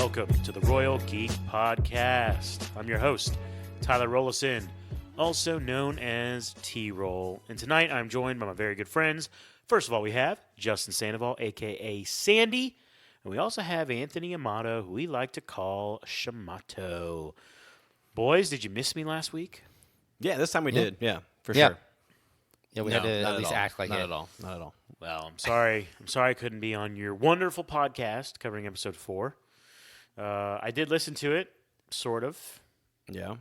welcome to the Royal Geek Podcast. I'm your host, Tyler Rollison, also known as T-Roll. And tonight I'm joined by my very good friends. First of all, we have Justin Sandoval, a.k.a. Sandy. And we also have Anthony Amato, who we like to call Shamato. Boys, did you miss me last week? Yeah, this time we did. Yeah, for sure. Yeah, we had to at least act like not it. Not at all. Not at all. Well, I'm sorry. I couldn't be on your wonderful podcast covering episode 4. I did listen to it, sort of. Yeah.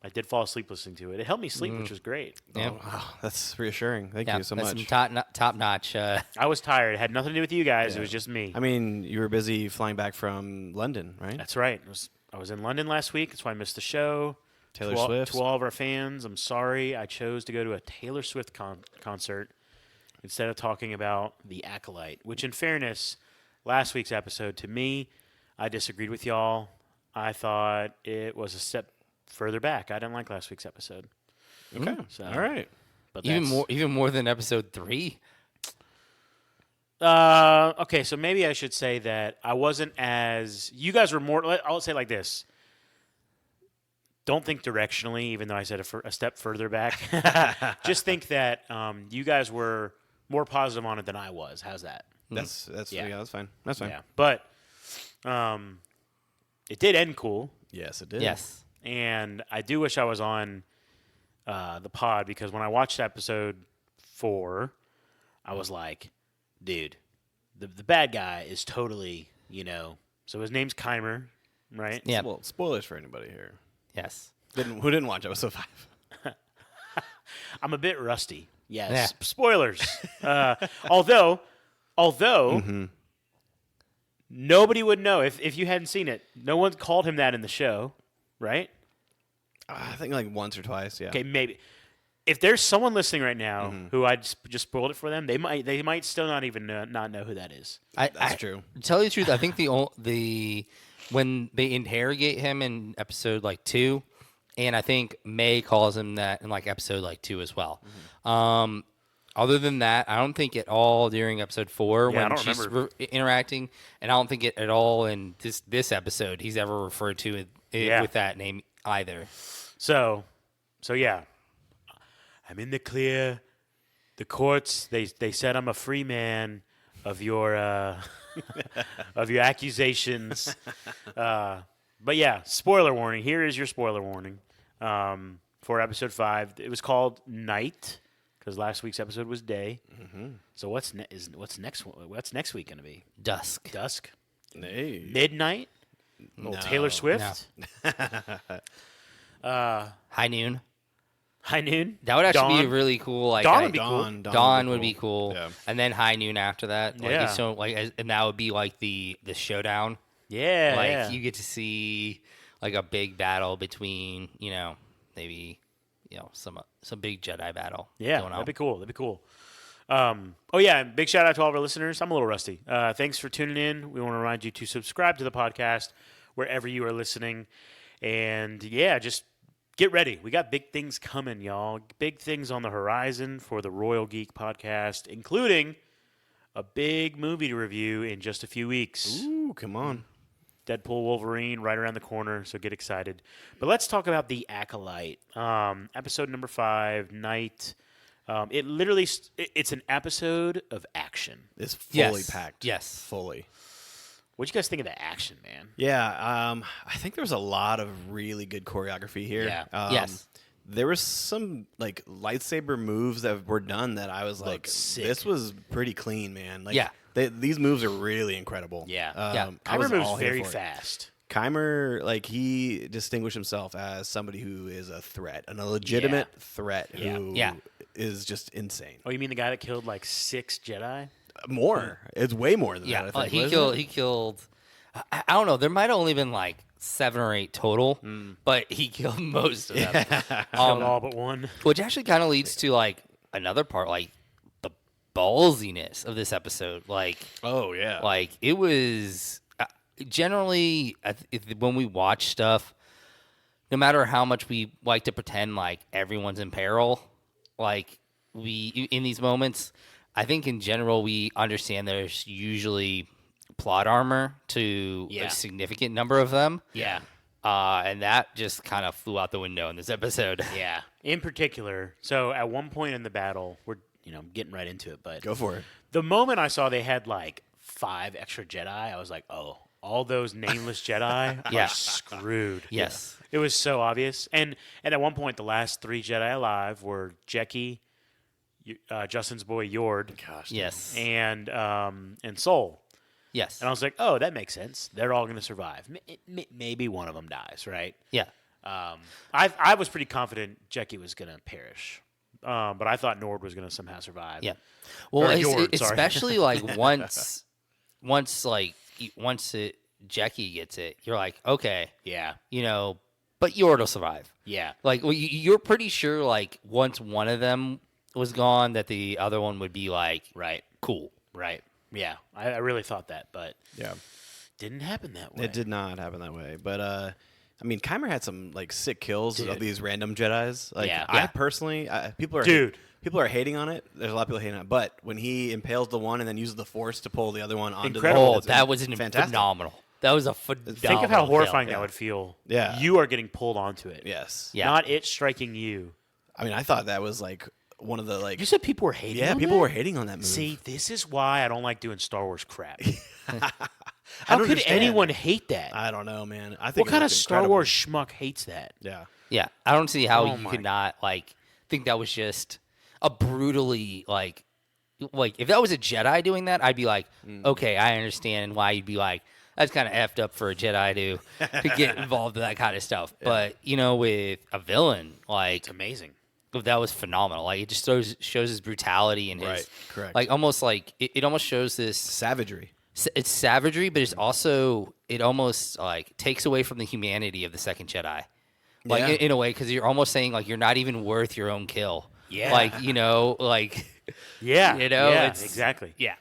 I did fall asleep listening to it. It helped me sleep, which was great. Yeah. Oh, wow, that's reassuring. Thank you so that's much. some top-notch. I was tired. It had nothing to do with you guys. Yeah. It was just me. I mean, you were busy flying back from London, right? That's right. I was in London last week. That's why I missed the show. Taylor To Swift. all of our fans, I'm sorry. I chose to go to a Taylor Swift concert instead of talking about The Acolyte, which, in fairness, last week's episode, to me, I disagreed with y'all. I thought it was a step further back. I didn't like last week's episode. Okay. So, all right. But even more than episode 3. Okay, so maybe I should say that I wasn't as... You guys were more... I'll say it like this. Don't think directionally, even though I said a step further back. Just think that you guys were more positive on it than I was. How's that? That's fine. That's fine. Yeah, but it did end cool, Yes, it did. Yes. and I do wish I was on the pod because when I watched episode 4, I was like, dude, the bad guy is totally, so his name's Keimer, right? Yeah. Well, spoilers for anybody here. Yes. Who didn't watch episode 5? I'm a bit rusty. Yes. Yeah. Spoilers. Although nobody would know if you hadn't seen it. No one called him that in the show, right? I think like once or twice, yeah. Okay, maybe. If there's someone listening right now who I just spoiled it for them, they might still not even not know who that is. That's true. To tell you the truth, I think the when they interrogate him in episode 2, and I think May calls him that in episode 2 as well. Other than that, I don't think at all during episode 4 when she's interacting, and I don't think at all in this episode he's ever referred to it with that name either. So yeah, I'm in the clear. The courts they said I'm a free man of your of your accusations. But yeah, spoiler warning. Here is your spoiler warning for episode 5. It was called Night because last week's episode was Day. So what's next week going to be? Dusk. Hey. Midnight? Little Taylor Swift? High noon. High noon? That would actually Dawn? be really cool. Dawn would be cool. Dawn would be cool. Yeah. And then high noon after that. Yeah. And that would be the showdown. Yeah. You get to see a big battle between, maybe, some big Jedi battle. Yeah, going on. that'd be cool. Oh, yeah, big shout out to all of our listeners. I'm a little rusty. Thanks for tuning in. We want to remind you to subscribe to the podcast wherever you are listening. And, yeah, just get ready. We got big things coming, y'all. Big things on the horizon for the Royal Geek Podcast, including a big movie to review in just a few weeks. Ooh, come on. Deadpool Wolverine right around the corner, so get excited. But let's talk about The Acolyte. Episode number 5, Night. It's an episode of action. It's fully packed. Yes. Fully. What'd you guys think of the action, man? Yeah, I think there was a lot of really good choreography here. Yeah. Yes. There was some lightsaber moves that were done that I was like, sick. this was pretty clean, man. Yeah. These moves are really incredible. Yeah. I was Keimer moves all here very for it. fast. Keimer, he distinguished himself as somebody who is a threat, a legitimate threat who is just insane. Oh, you mean the guy that killed 6 Jedi? More. It's way more than that, I think. He killed I don't know, there might have only been 7 or 8 total, but he killed most of them. Killed all but one. Which actually kind of leads to another part, the ballsiness of this episode. Oh, yeah. It was generally when we watch stuff, no matter how much we like to pretend everyone's in peril, we in these moments, I think in general we understand there's usually plot armor to Yeah. a significant number of them. Yeah. And that just kind of flew out the window in this episode. Yeah. In particular, so at one point in the battle, we're getting right into it, but Go for it. the moment I saw they had like 5 extra Jedi, I was like, oh, all those nameless Jedi Yeah. are screwed. Yes. It was so obvious. And at one point, the last 3 Jedi alive were Jekki, Justin's boy Yord, Yes. and Sol. Yes. And I was like, oh, that makes sense. They're all going to survive. Maybe one of them dies, right? Yeah. I was pretty confident Jekki was going to perish. But I thought Nord was going to somehow survive. Yeah. Well, Or Yord, sorry. especially like once Jackie gets it, you're like, okay, Yeah. but Yord will survive. Yeah. Like, well, you're pretty sure, like, once one of them was gone, that the other one would be like, Right. cool. Right. Yeah. I really thought that, but Yeah. didn't happen that way. It did not happen that way. But I mean, Kymer had some like sick kills Dude. of these random Jedis. Like Yeah. I Yeah. personally, people are hating on it. There's a lot of people hating on it. But when he impales the one and then uses the Force to pull the other one onto Incredible. Oh, that was fantastic. phenomenal. That was a phenomenal Think of how kill. horrifying Yeah. that would feel. Yeah. You are getting pulled onto it. Yes. Yeah. Not it striking you. I mean, I thought that was like one of the like. You said people were hating Yeah, on people that? were hating on that move. See, this is why I don't like doing Star Wars crap. I How don't could understand. anyone hate that? I don't know, man. I think What it kind of looked Star incredible. Wars schmuck hates that? Yeah. Yeah, I don't see how Oh you my- could not like think that was just a brutally like if that was a Jedi doing that, I'd be like, okay, I understand why you'd be like, that's kind of effed up for a Jedi to get involved in that kind of stuff. But with a villain, like It's amazing. that was phenomenal. Like it just shows his brutality and his Right, correct. like almost like it almost shows this. Savagery. It's savagery, but it's also it almost like takes away from the humanity of the second Jedi. Like Yeah. in a way, because you're almost saying like you're not even worth your own kill. Yeah. Like like Yeah. You know, yeah, it's- exactly. yeah,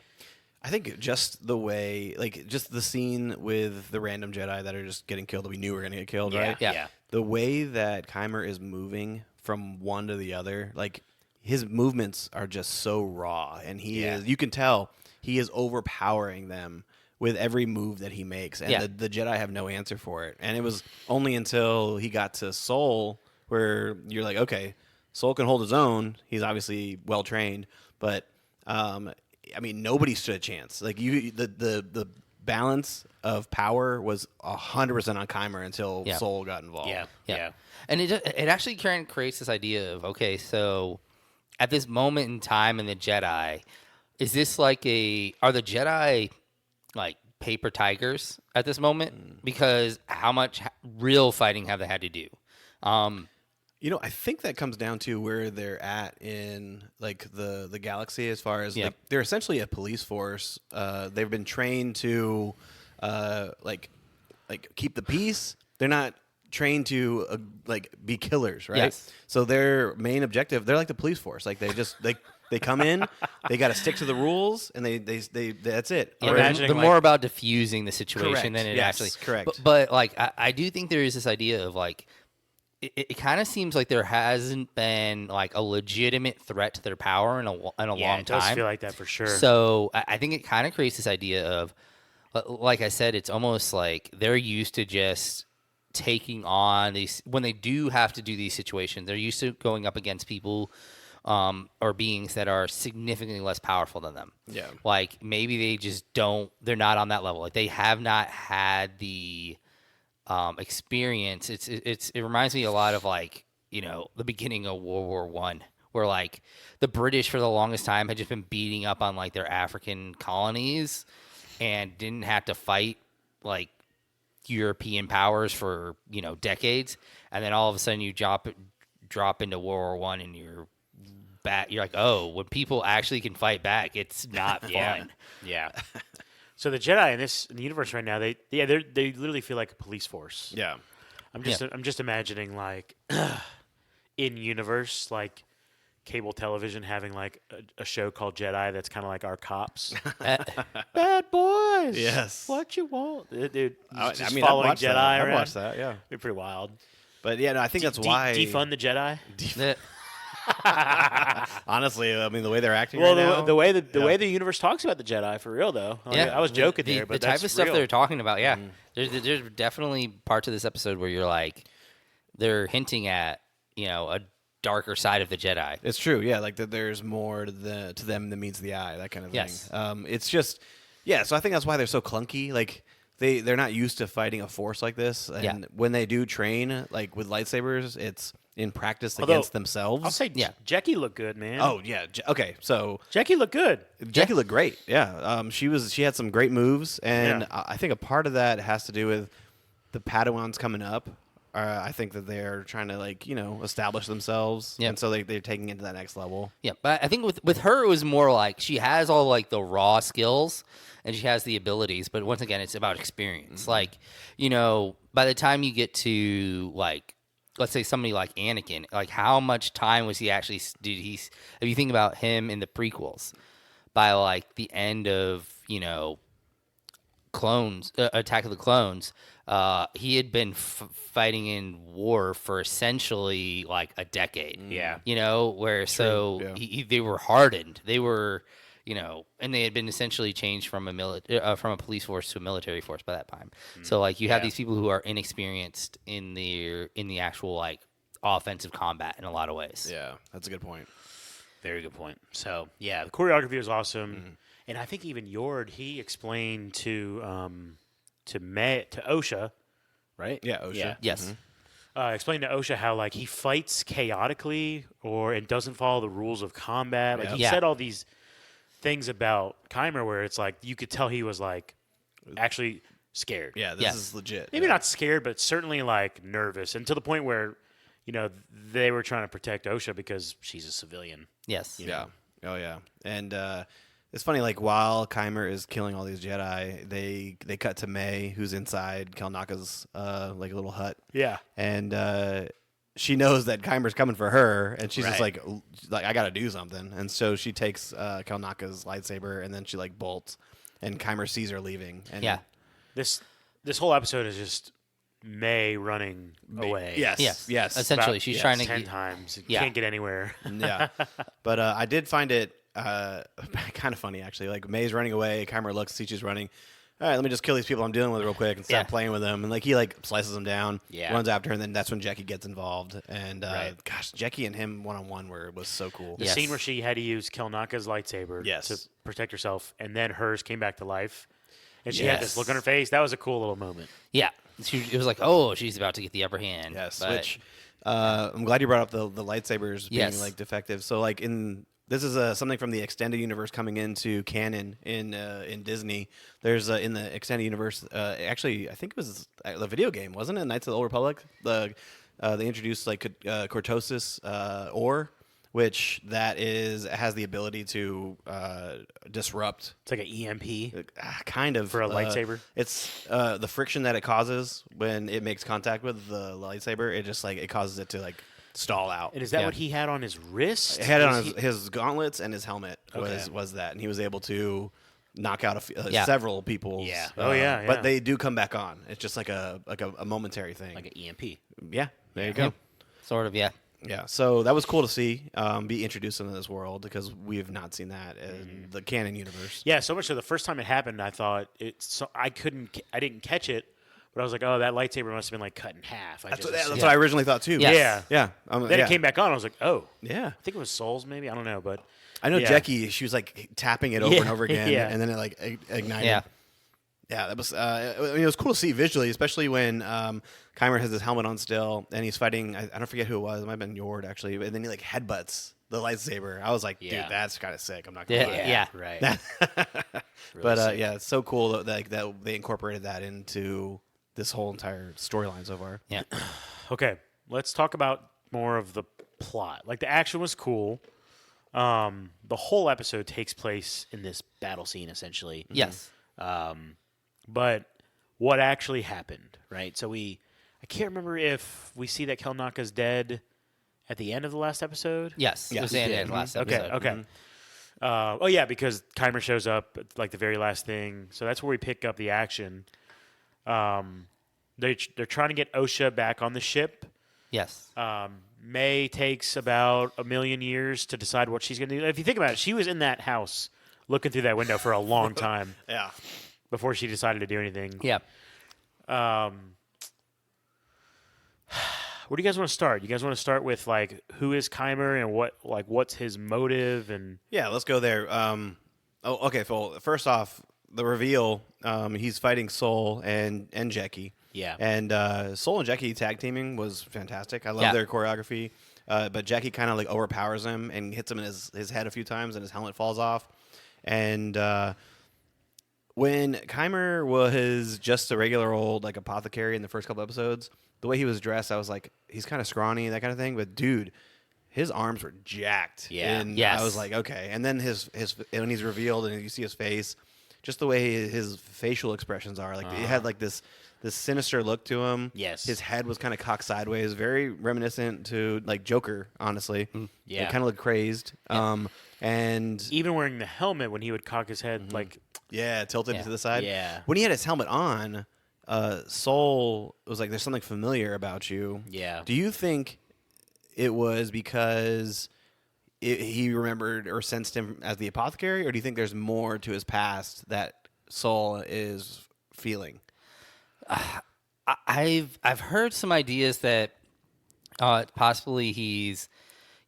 I think just the way, like, just the scene with the random Jedi that are just getting killed that we knew were going to get killed, Yeah. right? Yeah. The way that Kymer is moving from one to the other, like, his movements are just so raw. And you can tell he is overpowering them with every move that he makes. And Yeah. the Jedi have no answer for it. And it was only until he got to Sol where you're like, okay, Sol can hold his own. He's obviously well trained, but I mean, nobody stood a chance. Like the balance of power was 100% on Kymer until Yeah. Sol got involved. Yeah. yeah. Yeah. And it actually kind of creates this idea of okay, so at this moment in time in the Jedi, is this like are the Jedi like paper tigers at this moment? Because how much real fighting have they had to do? I think that comes down to where they're at in like the galaxy as far as Yeah. like they're essentially a police force. They've been trained to like keep the peace. They're not trained to like be killers, right? Yes. So their main objective, they're like the police force. Like they come in, they got to stick to the rules, and they that's it. Yeah, Or- imagining, they're like- more about diffusing the situation Correct. than it Yes, actually. correct. But like I do think there is this idea of like it kind of seems like there hasn't been like a legitimate threat to their power in a Yeah, long it does time. feel like that for sure. So I think it kind of creates this idea of, like I said, it's almost like they're used to just taking on these when they do have to do these situations. They're used to going up against people or beings that are significantly less powerful than them. Yeah. Like maybe they just don't. They're not on that level. Like they have not had the experience. It reminds me a lot of like the beginning of World War I, where like the British for the longest time had just been beating up on like their African colonies and didn't have to fight like European powers for decades, and then all of a sudden you drop into World War I and you're back. You're like, oh, when people actually can fight back, it's not fun. Yeah. So the Jedi in the universe right now, they literally feel like a police force. Yeah. I'm just imagining like in universe like cable television having like a show called Jedi that's kind of like our cops. Bad boys. Yes. What you want, dude? Just I'd following watch Jedi that. I'd around. watch that. Yeah. Be pretty wild. But yeah, no, I think that's why Defund the Jedi. Honestly, I mean, the way they're acting Well, right now. the way the way the universe talks about the Jedi, for real though. I was joking there, but the that's type of stuff real. they're talking about, yeah. There's definitely parts of this episode where you're like, they're hinting at, a darker side of the Jedi. It's true, yeah. Like that, there's more to them than meets the eye, that kind of Yes. thing. It's just, yeah. So I think that's why they're so clunky. Like they're not used to fighting a force like this, and when they do train, like with lightsabers, it's in practice against themselves. I'll say, Jackie looked good, man. Oh yeah, okay. So Jackie looked good. Jackie looked great. Yeah, she had some great moves, and Yeah. I think a part of that has to do with the Padawans coming up. I think that they're trying to establish themselves, Yep. and so they're taking it to that next level. Yeah, but I think with her, it was more like she has all like the raw skills and she has the abilities, but once again, it's about experience. Like, by the time you get to like, let's say somebody like Anakin, like how much time was he actually, if you think about him in the prequels, by like the end of, Clones, Attack of the Clones, he had been fighting in war for essentially like a decade. Yeah. Where so yeah. they were hardened. They were, and they had been essentially changed from a police force to a military force by that time. So like you have these people who are inexperienced in the actual like offensive combat in a lot of ways. Yeah, that's a good point. Very good point. So yeah, the choreography was awesome, and I think even Yord he explained to Osha, right? Yeah, Osha. Yeah. Yes. Explained to Osha how like he fights chaotically and doesn't follow the rules of combat. Like he said all these things about Kymer where it's like you could tell he was like actually scared. Yeah, this is legit. Maybe not scared, but certainly like nervous, and to the point where they were trying to protect Osha because she's a civilian. Yes. Yeah. Oh yeah. And it's funny, like while Kymer is killing all these Jedi, they cut to May, who's inside Kelnaka's like a little hut. Yeah. And she knows that Kymer's coming for her, and she's just Right. like I gotta do something. And so she takes Kelnaka's lightsaber, and then she like bolts, and Kymer sees her leaving. And Yeah. This whole episode is just May running away. Yes. Yes. Yes. Essentially, she's trying to 10 times. Yeah. Can't get anywhere. Yeah. But I did find it kind of funny, actually. Like, May's running away. Kymer looks, sees she's running. All right, let me just kill these people I'm dealing with real quick and start playing with them. And, like, he, like, slices them down, runs after her, and then that's when Jackie gets involved. And, gosh, Jackie and him one-on-one was so cool. The scene where she had to use Kelnaka's lightsaber to protect herself, and then hers came back to life. And she had this look on her face. That was a cool little moment. Yeah. It was like, oh, she's about to get the upper hand. Yes, but, which I'm glad you brought up the lightsabers being, Yes. like, defective. So, like, this is something from the extended universe coming into canon in Disney. There's in the extended universe, actually, I think it was the video game, wasn't it? Knights of the Old Republic. They introduced like cortosis ore, which has the ability to disrupt. It's like an EMP. Kind of For a lightsaber? It's the friction that it causes when it makes contact with the lightsaber. It causes it to like stall out. And is that what he had on his wrist? He had it on his gauntlets and his helmet was that, and he was able to knock out several people. Yeah. Oh, yeah. But they do come back on. It's just like a momentary thing. Like an EMP. Yeah. There you go. Sort of, yeah. Yeah. So that was cool to see be introduced into this world because we have not seen that in the canon universe. Yeah, so much so the first time it happened, I thought I didn't catch it, but I was like, oh, that lightsaber must have been like cut in half. That's what I originally thought too. Yes. Yeah. Yeah. Then it came back on. I was like, oh. Yeah. I think it was Souls, maybe. I don't know, but I know yeah. Jackie. She was like tapping it over and over again, Yeah. and then it like ignited. Yeah. Yeah, that was. It was cool to see visually, especially when Kymer has his helmet on still, and he's fighting. I don't forget who it was. It might have been Yord actually, and then he like headbutts the lightsaber. I was like, dude, that's kind of sick. I'm not gonna lie. Yeah. Right. But yeah, it's so cool that they incorporated that into this whole entire storyline so far. Yeah. Okay, let's talk about more of the plot. Like the action was cool. The whole episode takes place in this battle scene, essentially. Yes. But what actually happened, right? So I can't remember if we see that Kelnaka's dead at the end of the last episode. Yes. It was he the end did. of the last Okay. episode. Okay. Oh yeah, because Kymer shows up at like the very last thing. So that's where we pick up the action. They're trying to get Osha back on the ship. Yes. May takes about 1,000,000 years to decide what she's going to do. If you think about it, she was in that house looking through that window for a long time Yeah. before she decided to do anything. Yeah. Where do you guys want to start? You guys want to start with like who is Keimer and what's his motive and Yeah, let's go there. Okay. Well, first off, the reveal. He's fighting Soul and Jackie. Yeah. And Soul and Jackie tag teaming was fantastic. I love their choreography. But Jackie kind of like overpowers him and hits him in his head a few times, and his helmet falls off. And when Keimer was just a regular old like apothecary in the first couple episodes, the way he was dressed, I was like, he's kind of scrawny, that kind of thing. But dude, his arms were jacked. Yeah. And Yes. I was like, okay. And then his when he's revealed and you see his face, just the way his facial expressions are, like it had like this sinister look to him. Yes. His head was kind of cocked sideways, very reminiscent to like Joker, honestly. Yeah. It kind of looked crazed. And even wearing the helmet when he would cock his head Mm-hmm. like yeah, tilted to the side. Yeah. When he had his helmet on, Soul was like, "There's something familiar about you." Yeah. Do you think it was because he remembered or sensed him as the apothecary, or do you think there's more to his past that Soul is feeling? I've heard some ideas that possibly he's,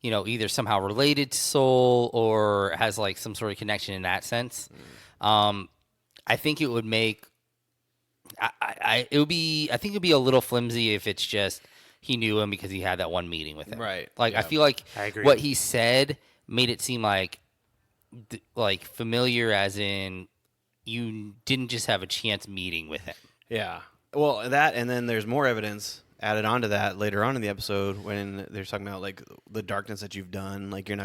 either somehow related to Soul or has like some sort of connection in that sense. I think it would make I think it'd be a little flimsy if it's just he knew him because he had that one meeting with him. Right. Like I Yeah. feel like I agree. what he said made it seem like familiar, as in you didn't just have a chance meeting with him. Yeah. Well, that, and then there's more evidence added onto that later on in the episode when they're talking about like the darkness that you've done. Like you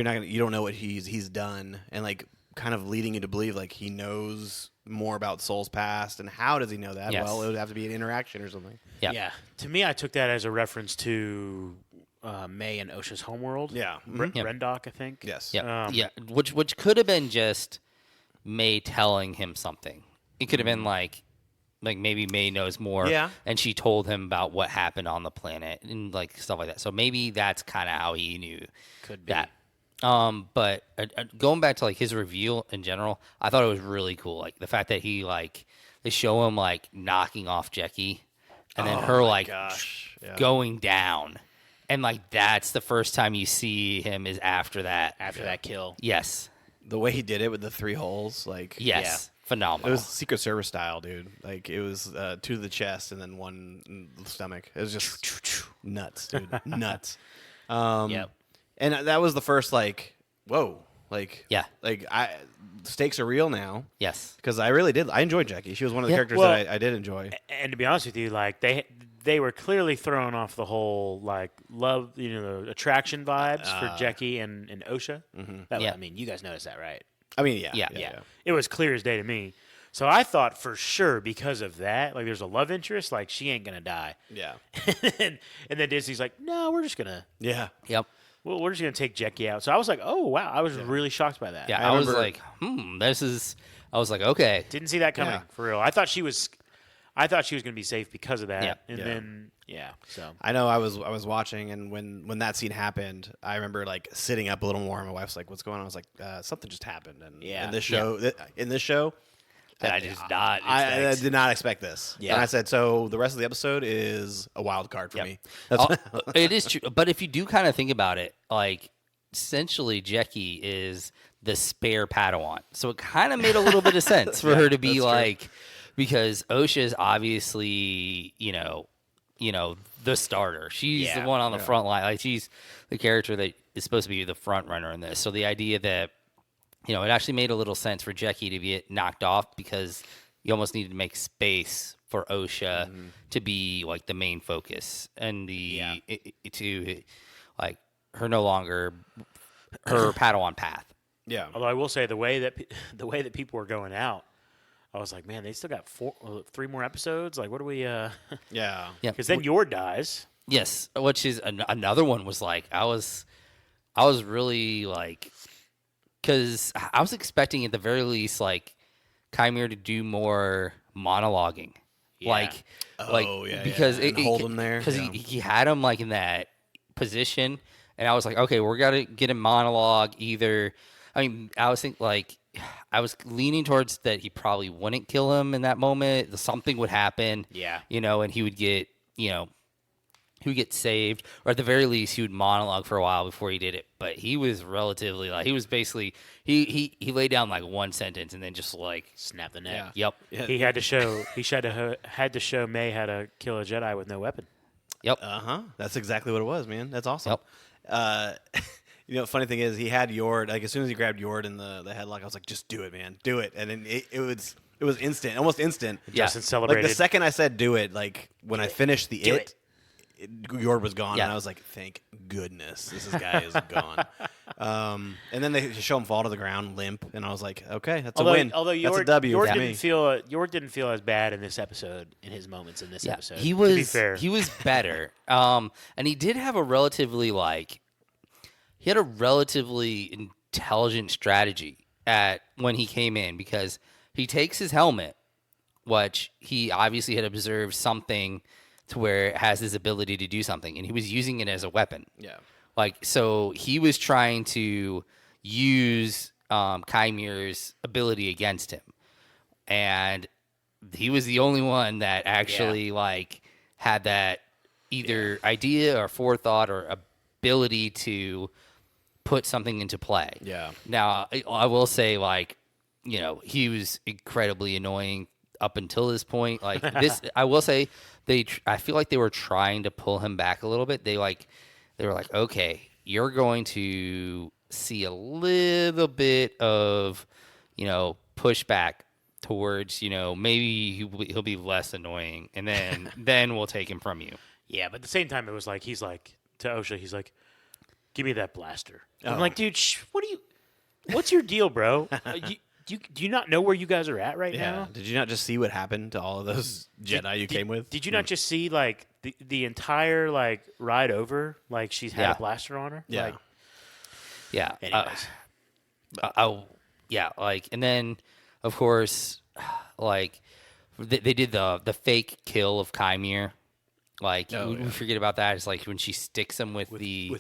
don't know what he's done, and like kind of leading you to believe like he knows more about Soul's past. And how does he know that? Yes. Well, it would have to be an interaction or something. Yeah. Yeah. to me I took that as a reference to May and Osha's homeworld. Yeah. Yeah. Rendok, I think. Yes. Yeah, Um, yeah. Which could have been just May telling him something. It could have been like maybe May knows more. Yeah. And she told him about what happened on the planet and like stuff like that. So maybe that's kind of how he knew Could be. that. But going back to like his reveal in general, I thought it was really cool. Like the fact that he they show him like knocking off Jackie, and then her like Gosh. Yeah. going down, and like that's the first time you see him is after that. After that kill. Yes. The way he did it with the 3 holes, like Yes. Phenomenal. it was Secret Service style, dude. Like it was 2 to the chest and then 1 in the stomach. It was just nuts, dude. Nuts. Yep. And that was the first like, whoa, like Yeah. like stakes are real now, Yes. because I really did. I enjoyed Jackie. She was one of the Yeah. characters Well- that I did enjoy. And to be honest with you, like they were clearly throwing off the whole like love, attraction vibes for Jackie and Osha. Yeah. I mean, you guys noticed that, right? I mean, yeah, Yeah. It was clear as day to me. So I thought for sure because of that, like there's a love interest, like she ain't gonna die. yeah, and then Disney's like, no, we're just gonna Yep. we're just gonna take Jackie out. So I was like, oh wow, I was really shocked by that. Yeah. I I was remember- like, I was like, okay. Didn't see that coming Yeah. for real. I thought she was gonna be safe because of that. Yeah. And Yeah. then so I know. I was watching, and when that scene happened, I remember like sitting up a little more. And my wife's like, "What's going on?" I was like, "Something just happened." And Yeah. in this show, That I did not I expect. did not expect this. Yeah. And I said, so the rest of the episode is a wild card for Yep. me. It is true. But if you do kind of think about it, like essentially Jackie is the spare Padawan. So it kind of made a little bit of sense for her to be like, because Osha is obviously, the starter. She's the Yeah. one on the front line. Like she's the character that is supposed to be the front runner in this. So the idea that, it actually made a little sense for Jackie to be knocked off because you almost needed to make space for Osha to be like the main focus and to like her no longer her Padawan path. Yeah. although I will say the way that people were going out, I was like, man, they still got 3 more episodes. Like, what do we? Yeah. Yeah. Because then Yor dies. Yes, which is another one was like I was really like, because I was expecting at the very least like Chimera to do more monologuing, like Like, Oh, yeah, because yeah. And hold him there, because yeah. he had him like in that position, and I was like, okay, we're gonna get a monologue. Either, I mean, I was thinking like, I was leaning towards that he probably wouldn't kill him in that moment. Something would happen, Yeah. and he would get, he would get saved, or at the very least, he would monologue for a while before he did it. But he was relatively like, he was basically he laid down like one sentence and then just like, Snap the neck. yep, Yeah. He had to show May how to kill a Jedi with no weapon. yep, That's exactly what it was, man. That's awesome. Yep. Funny thing is, he had Yord. Like as soon as he grabbed Yord in the headlock, I was like, "Just do it, man, do it!" And then it was instant, almost instant. Yeah. Justin Like celebrated. the second I said "do it," like when I finished the Do Yord was gone, Yeah. and I was like, "Thank goodness, this guy is gone." And then they show him fall to the ground limp, and I was like, "Okay, that's a win. Although that's Yord, a W Yord for didn't me." feel Yord didn't feel as bad in this episode in his moments in this yeah. episode. He to be was fair. he was better, and he did have a relatively he had a relatively intelligent strategy at when he came in, because he takes his helmet, which he obviously had observed something to where it has this ability to do something, and he was using it as a weapon. Yeah. Like, so he was trying to use Kymir's ability against him, and he was the only one that actually had that either idea or forethought or ability to put something into play. Yeah. Now, I will say, he was incredibly annoying up until this point. Like this, I will say, I feel like they were trying to pull him back a little bit. They were like, okay, you're going to see a little bit of, pushback towards, maybe he'll be less annoying, and then we'll take him from you. Yeah, but at the same time, it was like he's like to Osha, he's like, "Give me that blaster." Oh. I'm like, dude, what's your deal, bro? Do you not know where you guys are at right Yeah. now? Did you not just see what happened to all of those Jedi you came with? Did you not just see like the entire like ride over? Like she's had Yeah. a blaster on her. Yeah. Like, Yeah. anyways, And then, of course, they did the fake kill of Kymir. We forget about that. It's like when she sticks him with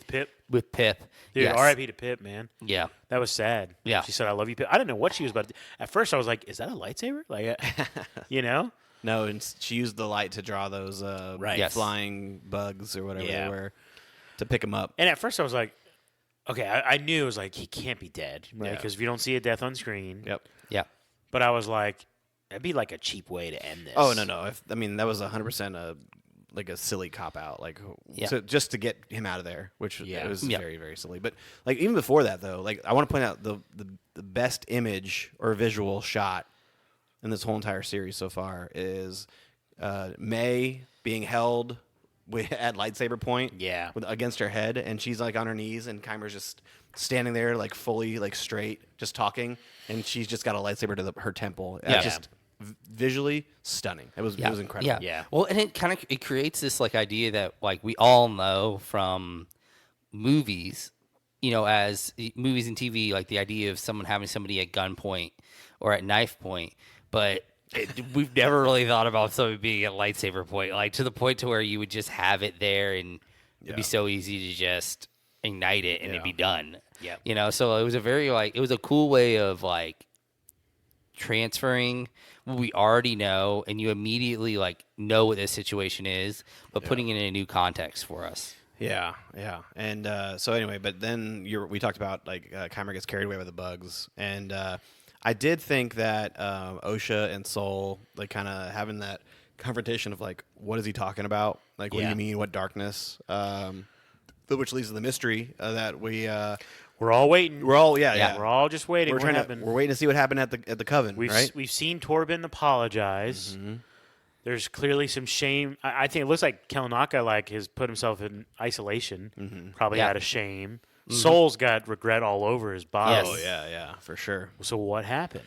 Pip. With Pip. Dude, Yes. R.I.P. to Pip, man. Yeah. That was sad. Yeah. She said, "I love you, Pip." I didn't know what she was about to do. At first, I was like, "Is that a lightsaber?" Like, No, and she used the light to draw those Yes. flying bugs or whatever Yeah. they were to pick them up. And at first, I was like, "Okay," I knew it was like he can't be dead, right? Yeah. Because if you don't see a death on screen. Yep. Yeah. But I was like, that'd be like a cheap way to end this. Oh no! That was 100% a silly cop out, Yeah. so just to get him out of there, which Yeah. was Yeah. very, very silly. But even before that though, I want to point out the best image or visual shot in this whole entire series so far is May being held at lightsaber point, Yeah. against her head, and she's on her knees, and Kymer's just standing there fully straight, just talking, and she's just got a lightsaber to her temple. Yeah. Just visually stunning. It was incredible. Yeah. Yeah. Well, and it creates this idea that we all know from movies, as movies and TV, the idea of someone having somebody at gunpoint or at knife point, but we've never really thought about somebody being at lightsaber point, to the point to where you would just have it there and it'd be so easy to just ignite it and it'd be done. Yeah. So it was it was a cool way of transferring what we already know, and you immediately know what this situation is, but putting it in a new context for us. Yeah. And so anyway, but then we talked about Kymer gets carried away by the bugs, and I did think that Osha and Soul kind of having that confrontation of what is he talking about? What do Yeah. you mean? What darkness? Which leads to the mystery that We're all waiting. we're all We're all just waiting. we're waiting to see what happened at the coven, right? We've seen Torben apologize. Mm-hmm. There's clearly some shame. I think it looks like Kelnaka has put himself in isolation, Mm-hmm. probably Yeah. out of shame. Soul's got regret all over his body. Yes. Oh yeah, for sure. So what happened?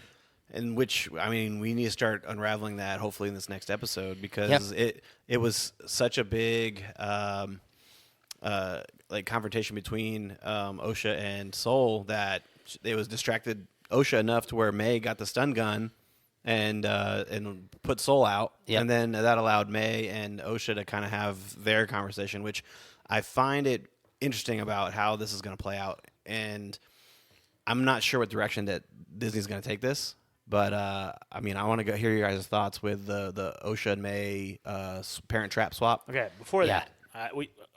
And which, we need to start unraveling that hopefully in this next episode, because it was such a big confrontation between Osha and Soul that it was distracted Osha enough to where May got the stun gun and put Soul out, Yep. and then that allowed May and Osha to kind of have their conversation, which I find it interesting about how this is going to play out, and I'm not sure what direction that Disney's going to take this, but I mean, I want to hear your guys' thoughts with the Osha and May parent trap swap. Okay, before Yeah. that,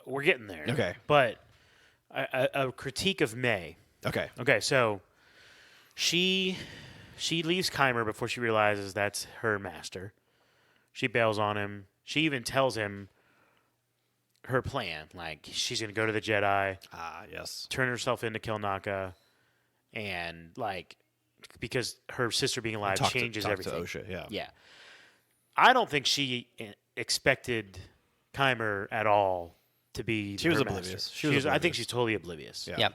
we're getting there. Okay. But a critique of May. Okay. Okay, so she leaves Keimer before she realizes that's her master. She bails on him. She even tells him her plan. Like, she's going to go to the Jedi, Yes. turn herself into Kilnaka, and, like, because her sister being alive changes talk everything. to Osha, yeah. Yeah. I don't think she expected Keimer at all to be She was her oblivious. master. She was I think oblivious. she's totally oblivious. Yeah. Yep.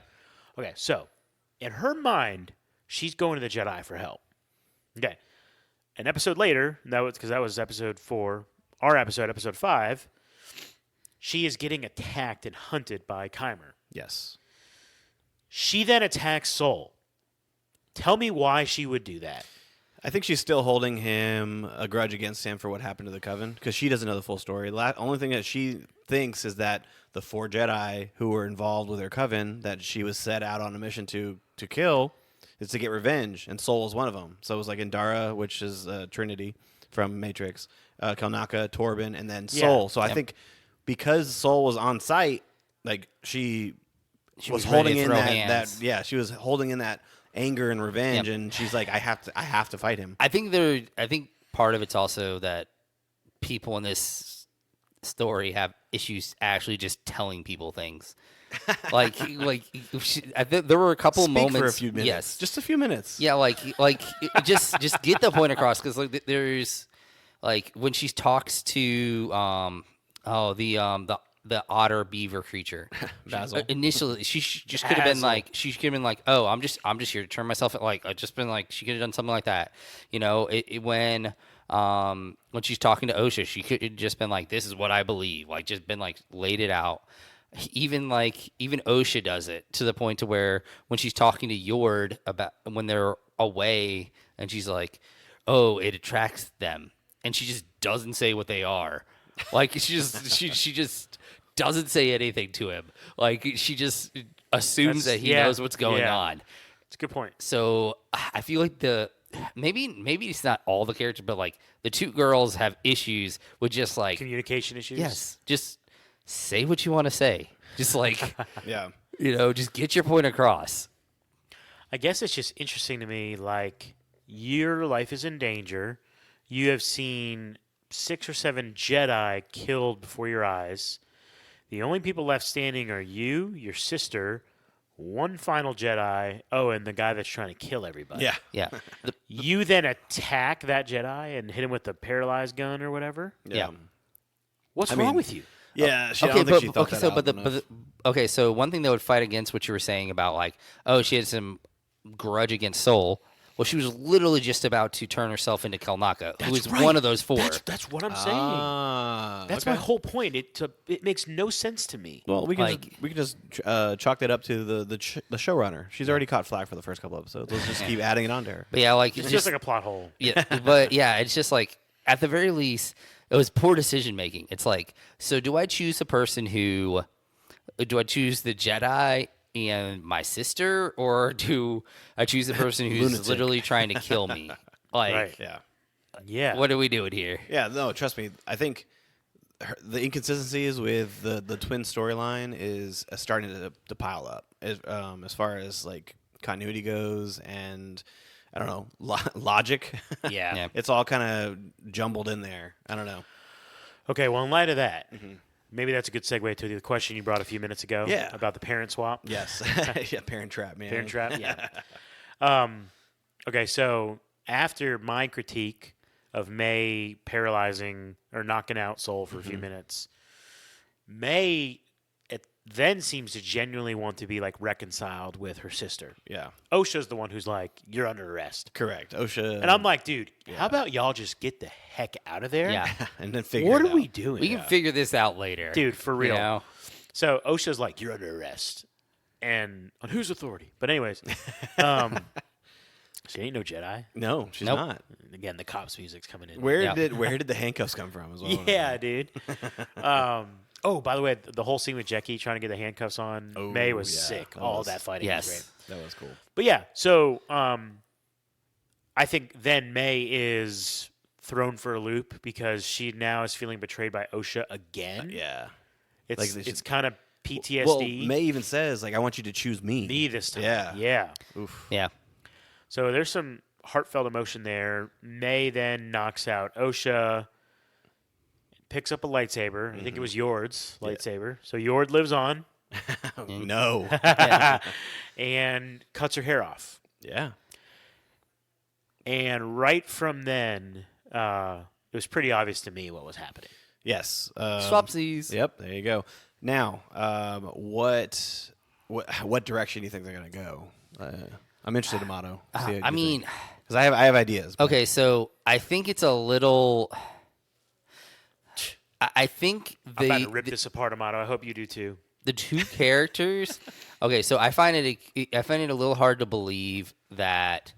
Okay, so in her mind, she's going to the Jedi for help. Okay. An episode later, that was episode 4, our episode 5, she is getting attacked and hunted by Keimer. Yes. She then attacks Soul. Tell me why she would do that. I think she's still holding him a grudge against him for what happened to the Coven because she doesn't know the full story. Only thing that she thinks is that the 4 Jedi who were involved with her Coven that she was set out on a mission to kill is to get revenge, and Soul is one of them. So it was like Indara, which is Trinity from Matrix, Kelnaka, Torben, and then Soul. Yeah. So I think because Soul was on site, like she was was ready holding to in throw that hands. she was holding in that anger and revenge, Yep. and she's like, I have to fight him. I think part of it's also that people in this story have issues actually just telling people things. There were a couple Speak moments. for a few minutes. Yes, Just a few minutes. yeah, just get the point across because there's like when she talks to the otter beaver creature. Basil. Initially, she just could have been Basil. like, oh, I'm just here to turn myself. Like, I just been like, she could have done something like that. You know, when she's talking to Osha, she could have just been like, this is what I believe. Like, just been like laid it out. Even Osha does it to the point to where when she's talking to Yord about when they're away, and she's like, oh, it attracts them, and she just doesn't say what they are. Like she just doesn't say anything to him. Like she just assumes that he knows what's going on. It's a good point. So I feel like maybe it's not all the characters, but like the 2 girls have issues with just like Communication issues. yes, just say what you want to say. Just like Yeah. just get your point across. I guess it's just interesting to me, like, your life is in danger. You have seen 6 or 7 Jedi killed before your eyes. The only people left standing are you, your sister, one final Jedi, and the guy that's trying to kill everybody. Yeah. Yeah. You then attack that Jedi and hit him with the paralyzed gun or whatever? Yeah. What's I wrong mean, with you? Yeah. I don't think she thought that out enough. Okay, so one thing that would fight against what you were saying about like, oh, she had some grudge against Soul. Well, she was literally just about to turn herself into Kelnaka, who is one of those 4. That's what I'm saying. That's my whole point. It makes no sense to me. Well, we can like- just chalk that up to the showrunner. She's already caught flack for the first couple episodes. Let's just keep adding it on to her. But yeah, like It's just like a plot hole. yeah, but yeah, it's just like at the very least, it was poor decision making. It's like, so do I choose the Jedi and my sister, or do I choose the person who's Lunatic. literally trying to kill me? Like, Right. Yeah. Yeah. what are we doing here? Yeah. No, trust me. I think the inconsistencies with the twin storyline is starting to pile up as far as like continuity goes, and I don't know logic. Yeah. Yeah. It's all kind of jumbled in there. I don't know. Okay, well, in light of that, maybe that's a good segue to the question you brought a few minutes ago Yeah. about the parent swap. Yes. Yeah. Parent trap, man. Parent trap, yeah. Okay, so after my critique of May paralyzing or knocking out Soul for a few minutes, May then seems to genuinely want to be like reconciled with her sister. Yeah. Osha's the one who's like, "You're under arrest," Correct. OSHA. and I'm like, "Dude, how about y'all just get the heck out of there? Yeah, and then figure what it are out. we doing, we can figure this out later, dude? For real." You know? So OSHA's like, "You're under arrest," and on whose authority? But anyways, She ain't no Jedi. No, she's Nope. not. Again, the cops music's coming in. Where Yeah. did the handcuffs come from? Is what I wanna Yeah, know. dude. Oh, by the way, the whole scene with Jackie trying to get the handcuffs on Oh, May was yeah. sick. That All was- that fighting Yes. was great. That was cool. But yeah, so I think then May is thrown for a loop because she now is feeling betrayed by OSHA again. Yeah. It's like they it's should- kind of PTSD. Well, May even says like, "I want you to choose me." Me this time. Yeah. Yeah. Oof. Yeah. So there's some heartfelt emotion there. May then knocks out OSHA, picks up a lightsaber. I think it was Yord's lightsaber. So Yord lives on No. and cuts her hair off. Yeah. And right from then, it was pretty obvious to me what was happening. Yes. Swapsies. Yep. There you go. Now, what direction do you think they're gonna go? I'm interested in Motto. I mean, because I have ideas. but- okay, so I think it's a little. I think I'm about to the rip this apart, Amato. I hope you do too. two characters. Okay, so I find it a little hard to believe that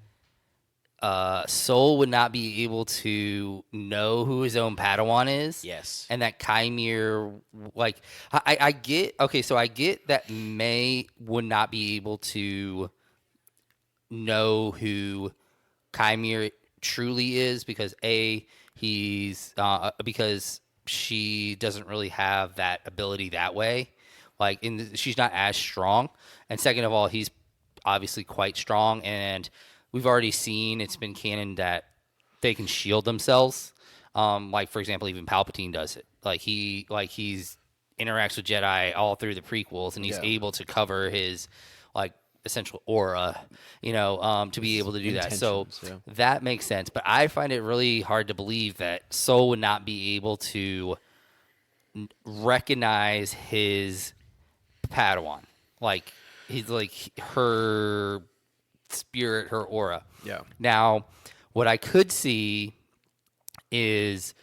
Soul would not be able to know who his own Padawan is. Yes. And that Chimere, like, I get, okay, so I get that May would not be able to know who Chimere truly is because because she doesn't really have that ability that way. Like, she's not as strong. And second of all, he's obviously quite strong, and we've already seen, it's been canon that they can shield themselves. Like, for example, even Palpatine does it. He's interacts with Jedi all through the prequels, and he's able to cover his like essential aura, to be able to do that. So intentions, that makes sense. But I find it really hard to believe that Soul would not be able to recognize his Padawan, like he's like her spirit, her aura. Yeah. Now, what I could see is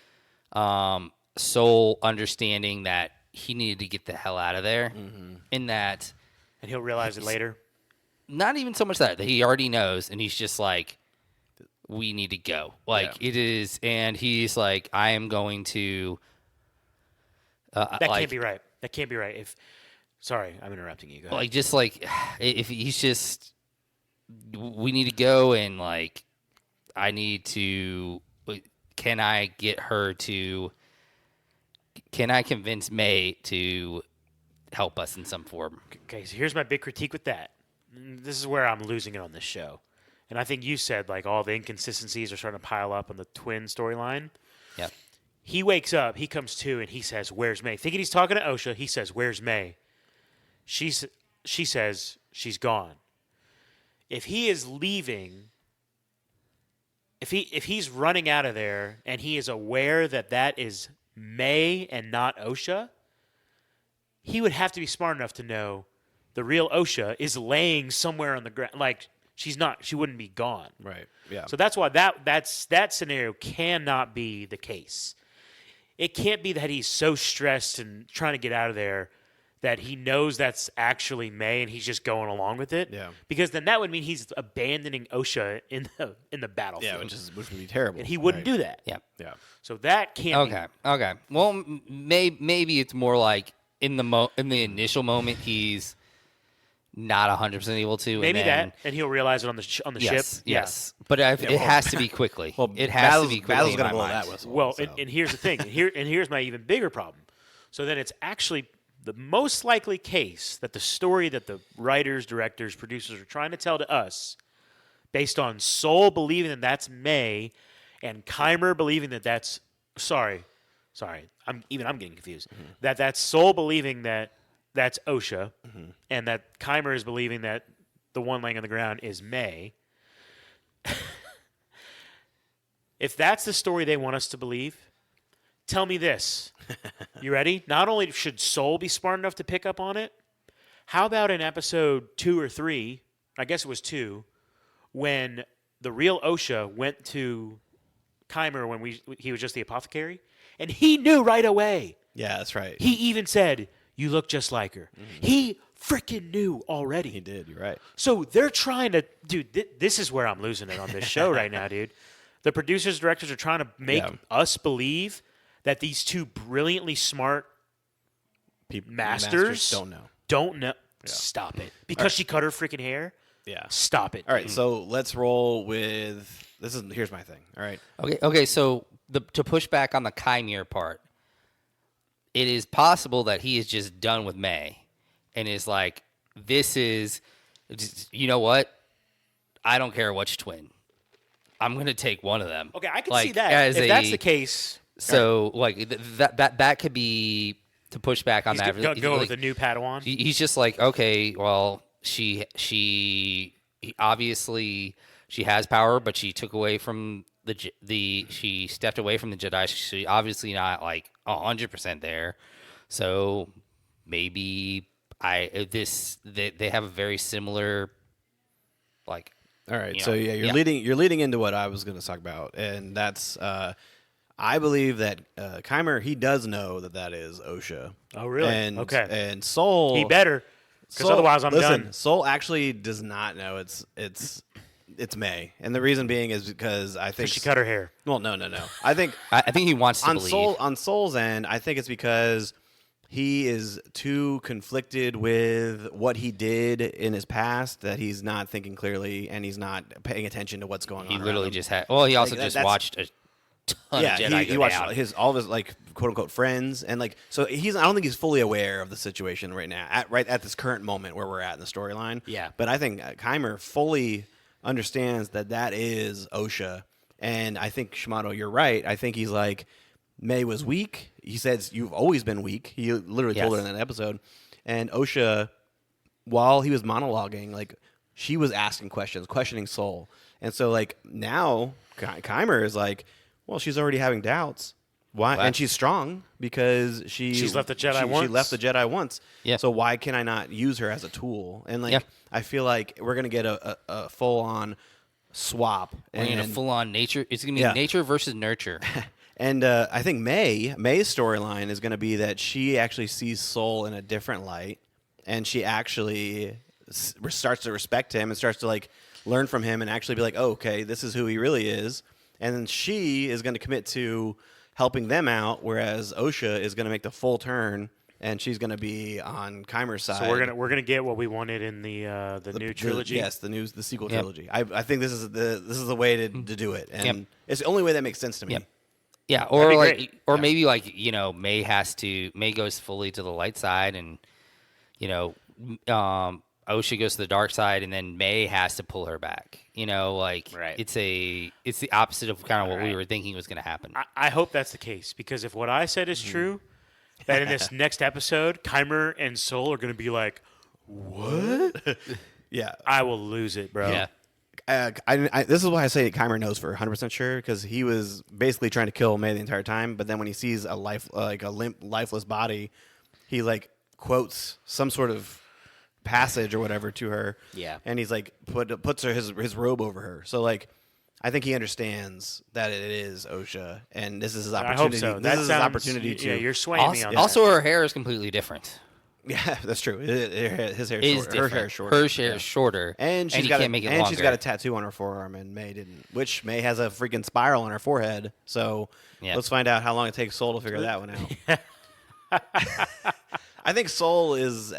Soul understanding that he needed to get the hell out of there. In that, And he'll realize it later. not even so much that he already knows, and he's just like, we need to go. Like it is, and he's like, I am going to. That can't be right. That can't be right. Sorry, I'm interrupting you. Go ahead. Like just like if he's just, we need to go, and like I need to. Can I get her to? Can I convince May to help us in some form? Okay, so here's my big critique with that. This is where I'm losing it on this show. And I think you said, like, all the inconsistencies are starting to pile up on the twin storyline. Yeah. He wakes up, he comes to, and he says, "Where's May?" Thinking he's talking to OSHA, he says, "Where's May?" She says, "She's gone." If he is leaving, if he's running out of there and he is aware that that is May and not OSHA, he would have to be smart enough to know the real OSHA is laying somewhere on the ground. Like, she wouldn't be gone. Right. Yeah. So that's why that scenario cannot be the case. It can't be that he's so stressed and trying to get out of there that he knows that's actually May and he's just going along with it. Yeah. Because then that would mean he's abandoning OSHA in the battlefield. yeah, which would be terrible. and he wouldn't do that. Yeah. Yeah. So that can't be. Okay. Well, maybe it's more like in the initial moment he's not 100% able to. Maybe and then, that, and he'll realize it on the ship. Yes. Yeah. Yes. But it has to be quickly. Well, it has to be quickly. Battle's in gonna my blow mind. that whistle. Well, so. and here's the thing. And here's my even bigger problem. So then it's actually the most likely case that the story that the writers, directors, producers are trying to tell to us, based on Soul believing that that's May, and Keimer believing that that's sorry, I'm getting confused. That's Soul believing that that's OSHA, and that Keimer is believing that the one laying on the ground is May. If that's the story they want us to believe, tell me this. You ready? Not only should Soul be smart enough to pick up on it, how about in episode 2 or 3, I guess it was 2, when the real OSHA went to Keimer when he was just the apothecary, and he knew right away. yeah, that's right. He even said, "You look just like her." He freaking knew already. He did. You're right. So they're trying to, dude. This is where I'm losing it on this show right now, dude. The producers, directors are trying to make us believe that these two brilliantly smart masters don't know. Stop it. Because she cut her freaking hair. Yeah. Stop it. All right. So let's roll with this. Here's my thing. All right. Okay. So to push back on the Chimere part, it is possible that he is just done with May, and is like, this is, you know what? I don't care which twin. I'm gonna take one of them. Okay, I can see that. If that's the case. So like that could be to push back on that. Go with the new Padawan. He's just like, okay, well, she obviously she has power, but she took away from she stepped away from the Jedi. She obviously not like 100% there. So maybe they have a very similar like. All right. So you're leading into what I was going to talk about, and that's I believe that Chimera, he does know that is Osha. Oh, really? And, okay. And Soul, he better, because otherwise I'm done. Soul actually does not know it's May, and the reason being is because I think she cut her hair. Well, no. I think he wants to believe. On Soul's end, I think it's because he is too conflicted with what he did in his past that he's not thinking clearly and he's not paying attention to what's going on. He literally just had. Well, he also like, just watched a ton of Jedi he watched all of his like quote unquote friends and like so he's. I don't think he's fully aware of the situation right now at this current moment where we're at in the storyline. Yeah, but I think Chimera fully understands that is Osha, and I think Shimano, you're right. I think he's like. May was weak. He says, you've always been weak. He literally told her in that episode. And Osha, while he was monologuing, like, she was asking questions, questioning Soul. And so, like, now, Chimera is like, well, she's already having doubts. Why? And she's strong because she's left the Jedi once. She left the Jedi once. Yeah. So why can I not use her as a tool? And, like, I feel like we're going to get a full-on swap. We're going to full-on nature. It's going to be nature versus nurture. And I think May's storyline is going to be that she actually sees Soul in a different light, and she actually starts to respect him and starts to like learn from him and actually be like, oh, okay, this is who he really is. And then she is going to commit to helping them out, whereas Osha is going to make the full turn, and she's going to be on Chimera's side. So we're gonna get what we wanted in the new trilogy. The sequel trilogy. I think this is the way to do it, and it's the only way that makes sense to me. Yeah, or like, or maybe like May goes fully to the light side, and Osha goes to the dark side, and then May has to pull her back. It's the opposite of kind of what we were thinking was going to happen. I hope that's the case, because if what I said is true, that in this next episode, Chimera and Soul are going to be like, what? Yeah, I will lose it, bro. Yeah. This is why I say Chimera knows for 100% sure, because he was basically trying to kill May the entire time. But then when he sees a limp, lifeless body, he like quotes some sort of passage or whatever to her. Yeah, and he's like puts his robe over her. So like, I think he understands that it is Osha, and this is his opportunity. I hope so. This is his opportunity to. Yeah, you're swaying me on that. Also, her hair is completely different. Yeah, that's true. His hair is shorter. Her hair is shorter. Her hair is shorter, and she's got she's got a tattoo on her forearm, and May didn't. Which May has a freaking spiral on her forehead. So let's find out how long it takes Soul to figure that one out. I think Soul is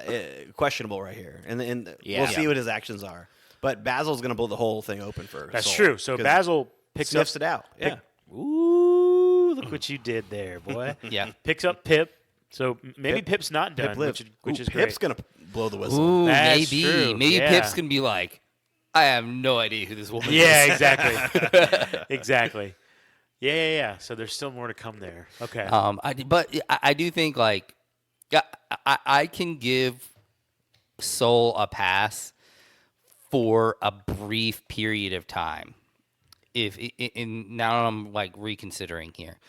questionable right here, and we'll see what his actions are. But Basil's going to blow the whole thing open for That's Soul, true. So Basil sniffs it out. Yeah. Ooh, look what you did there, boy. Yeah. Picks up Pip. So maybe Pip's not done, which is great. Pip's going to blow the whistle. Ooh, That's maybe. true. Maybe Yeah. Pip's going to be like, I have no idea who this woman is. Yeah, exactly. Exactly. Yeah. So there's still more to come there. Okay. But I do think, like, I can give Soul a pass for a brief period of time. Now I'm, like, reconsidering here.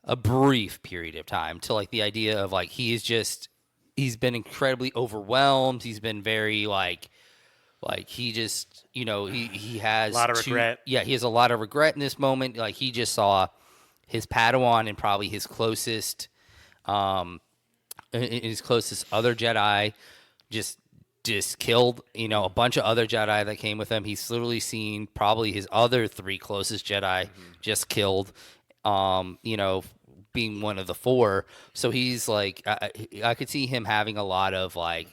A brief period of time to, like, the idea of, like, he's been incredibly overwhelmed. He's been very, like he just, he has a lot of regret. Yeah, he has a lot of regret in this moment. Like, he just saw his Padawan and probably his closest other Jedi just just killed, a bunch of other Jedi that came with him. He's literally seen probably his other 3 closest Jedi just killed, being one of the 4. So he's like, I could see him having a lot of like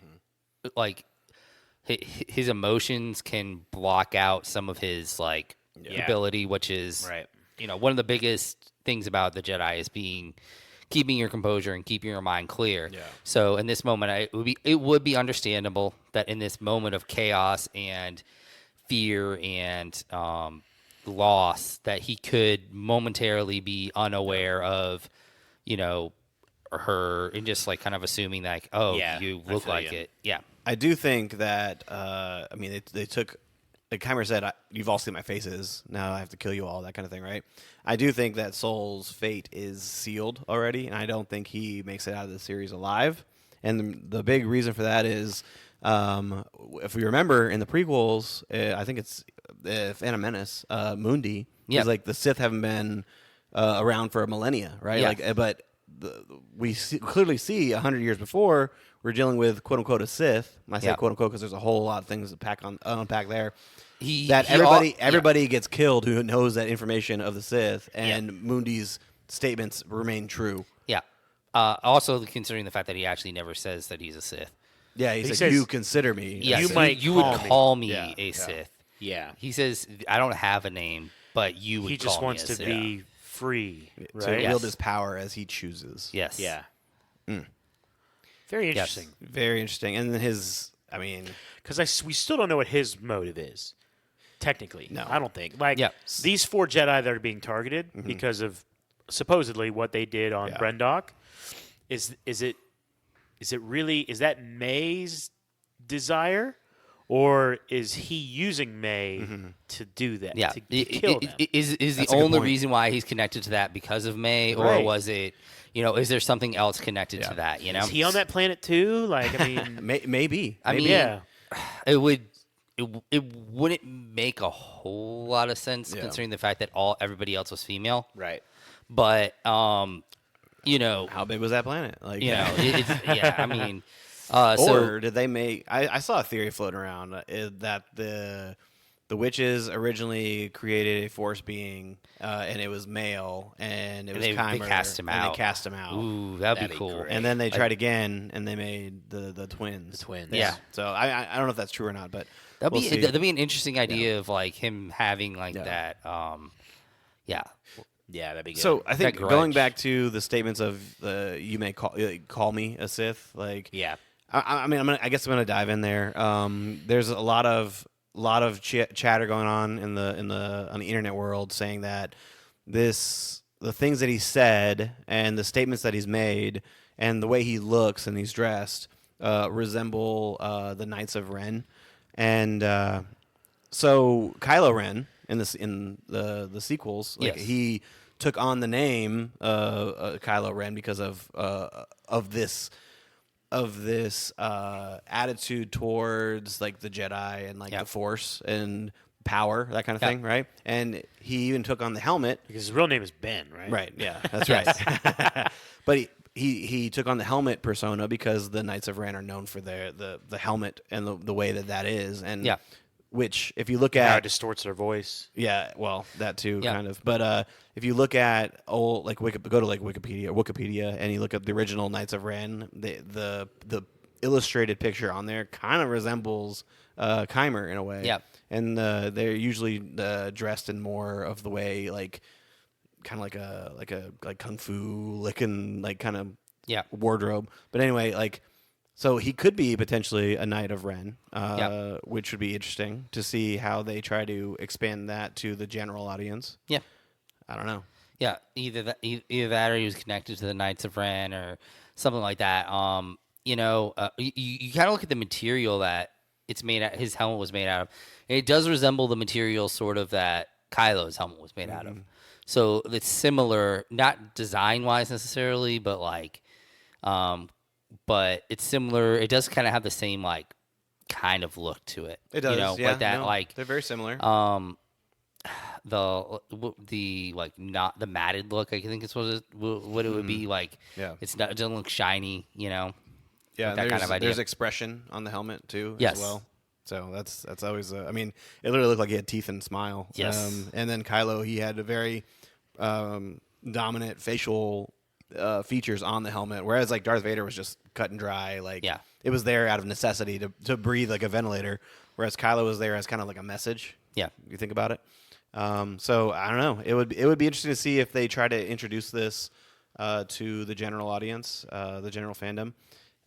his emotions can block out some of his like ability, which is Right. one of the biggest things about the Jedi is keeping your composure and keeping your mind clear. Yeah. So in this moment, it would be understandable that in this moment of chaos and fear and loss, that he could momentarily be unaware of, her, and just like kind of assuming like, oh, Yeah, you I look feel like you. it. Yeah. I do think that they took, like Keimer said, you've all seen my faces. Now I have to kill you all, that kind of thing, right? I do think that Soul's fate is sealed already, and I don't think he makes it out of the series alive. And the big reason for that is, if we remember in the prequels, I think it's Phantom Menace, Mundi, Yep. he's like, the Sith haven't been around for a millennia, right? Yeah. Like, but clearly see 100 years before we're dealing with quote unquote a Sith. I say Yeah. quote unquote because there's a whole lot of things to unpack there. He Everybody gets killed who knows that information of the Sith, and Mundi's statements remain true. Yeah. Also, considering the fact that he actually never says that he's a Sith. Yeah, He he says- said, "You consider me." Yeah, You so might you would call me. call me Yeah, a yeah. Sith. Yeah. He says, I don't have a name, but you would He call just me wants a to Sith. be free, to right? Yes. wield his power as he chooses. Yes. Yeah. Very Yes. interesting. Very interesting. And then Because we still don't know what his motive is. Technically, No. I don't think. Like Yeah. these 4 Jedi that are being targeted because of supposedly what they did on Yeah. Brendok. Is that May's desire, or is he using May to do that? Yeah. to kill them? Is the That's a good only point. reason why he's connected to that because of May, or Right. was it, is there something else connected to that? Is he on that planet too? Like, I mean, maybe. I mean, yeah. it wouldn't make a whole lot of sense Yeah. considering the fact that everybody else was female. Right. But how big was that planet? Like, yeah, I mean, or did they make? I saw a theory floating around that the witches originally created a force being, and it was male, and it was they Keimer, cast him and out. They cast him out. Ooh, that'd That'd be be cool. great. And then they tried again, and they made the twins. The twins. Yeah. So I don't know if that's true or not, but That'd we'll be see. that'd be an interesting idea of like him having like Yeah. that. Yeah, Yeah, that'd be good. So I think That going grudge. back to the statements of you may call me a Sith, like yeah. I mean I guess I'm gonna dive in there. There's a lot of chatter going on on the internet world saying that the things that he said and the statements that he's made and the way he looks and he's dressed resemble the Knights of Ren, and so Kylo Ren in the sequels, like Yes. he took on the name Kylo Ren because of this attitude towards like the Jedi and like Yep. the Force and power, that kind of Yep. thing, right? And he even took on the helmet. Because his real name is Ben, right? Right. Yeah, that's right. But he took on the helmet persona because the Knights of Ren are known for the helmet and the way that is, and Yeah. which if you look How it at distorts their voice. yeah, well, that too, Yeah. kind of. But if you look at old, like go to like Wikipedia, and you look at the original Knights of Ren, the illustrated picture on there kind of resembles Keimer in a way. Yeah. And they're usually dressed in more of the way like kind of like kung fu looking like kind of Yeah. wardrobe. But anyway, like. So he could be potentially a Knight of Ren, Yeah. which would be interesting to see how they try to expand that to the general audience. Yeah. I don't know. Yeah, either that or he was connected to the Knights of Ren or something like that. You kind of look at the material that it's made out. His helmet was made out of. And it does resemble the material sort of that Kylo's helmet was made out of. So it's similar, not design wise necessarily, but like, but it's similar. It does kind of have the same like kind of look to it. It does, yeah. like that, no, like they're very similar. the like not the matted look. I think it's what it would be like. Yeah. It's not. It doesn't look shiny. Yeah, Like that kind of idea. There's expression on the helmet too, Yes. as well. So that's always. I mean, it literally looked like he had teeth and smile. Yes. And then Kylo, he had a very dominant facial features on the helmet, whereas like Darth Vader was just cut and dry. Like Yeah. it was there out of necessity to breathe like a ventilator, whereas Kylo was there as kind of like a message. Yeah. You think about it. So I don't know. It would be interesting to see if they try to introduce this to the general audience, the general fandom.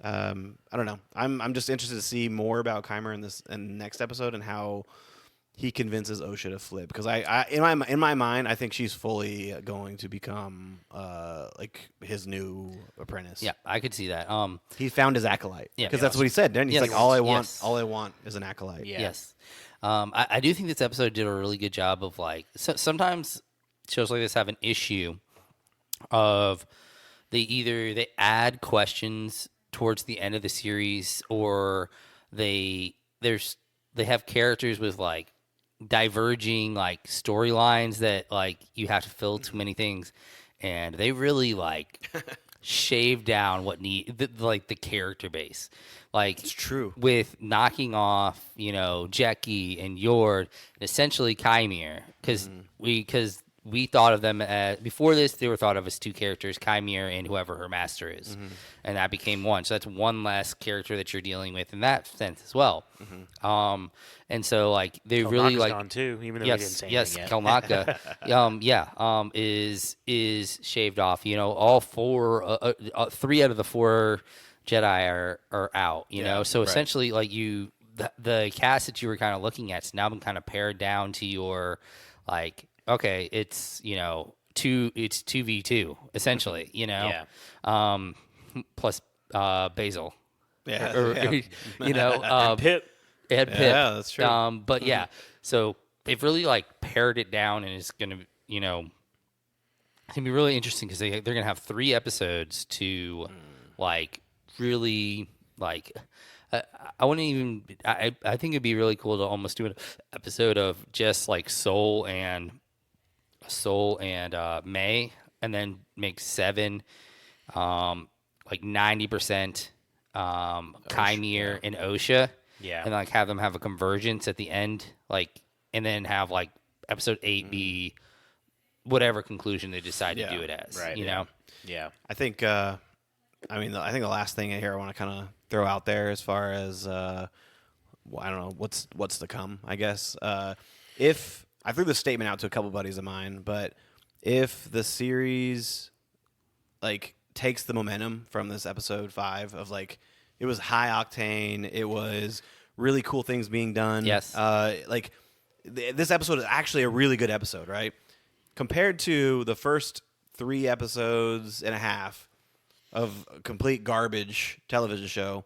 I don't know. I'm just interested to see more about Kymer in the next episode and how he convinces Osha to flip, because I in my mind I think she's fully going to become like his new apprentice. Yeah, I could see that. He found his acolyte. Yeah. Because that's what he said. Then he's Yes. like, all I want Yes. is an acolyte. Yeah. Yes. I do think this episode did a really good job of like, sometimes shows like this have an issue of they add questions towards the end of the series, or they have characters with like diverging like storylines that like you have to fill too many things, and they really like shave down what like the character base. Like It's true. with knocking off, Jackie and Yord, and essentially Kymir, because we thought of them as, before this, they were thought of as two characters, Kymir and whoever her master is, and that became one. So that's one less character that you're dealing with in that sense as well. And so like they really Kalnaka's like gone too, even though we didn't say yes, anything yet. Kalnaka, is shaved off. All three out of the four Jedi are out. You know, so right. essentially, like the cast that you were kind of looking at has now been kind of pared down to your like, okay, it's 2v2 essentially. Yeah. Plus Basil. Yeah. Or, yeah. Pip. Ed Pip. Yeah, that's true. But yeah, so they've really like pared it down, and it's gonna, it's gonna be really interesting because they're gonna have 3 episodes to like really like. I wouldn't even. I think it'd be really cool to almost do an episode of just like Soul and May, and then make 7, like 90%, Kymir and Osha. Yeah. And like have them have a convergence at the end, like, and then have like episode 8 be whatever conclusion they decide to do it as. Right. You know? Yeah. I think. I think the last thing here I want to kind of throw out there, as far as I don't know what's to come. I guess if I threw this statement out to a couple buddies of mine, but if the series like takes the momentum from this episode 5 of like, it was high octane, it was really cool things being done. Yes. Like this episode is actually a really good episode, right? Compared to the first 3 episodes and a half of complete garbage television show,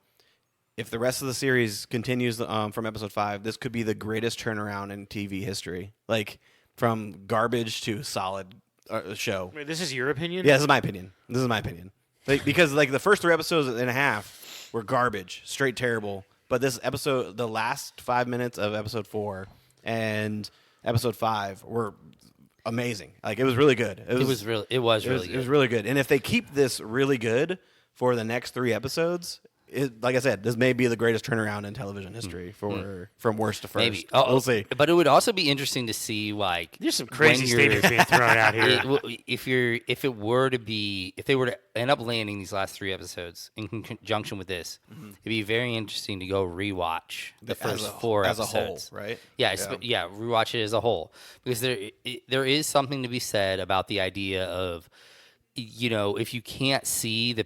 if the rest of the series continues from episode 5, this could be the greatest turnaround in TV history. Like from garbage to solid show. Wait, this is your opinion? Yeah, this is my opinion. Like, because like the first 3 episodes and a half were garbage, straight terrible. But this episode, the last 5 minutes of episode 4 and episode 5 were amazing. Like it was really good. It was really good. It was really good. And if they keep this really good for the next 3 episodes, like I said, this may be the greatest turnaround in television history from worst to first. Maybe. We'll see. But it would also be interesting to see like There's some crazy when you're- statements being thrown out here. if they were to end up landing these last 3 episodes in conjunction with this, it'd be very interesting to go rewatch the first 4 as episodes. a whole, right? Yeah, rewatch it as a whole, because there is something to be said about the idea of, if you can't see the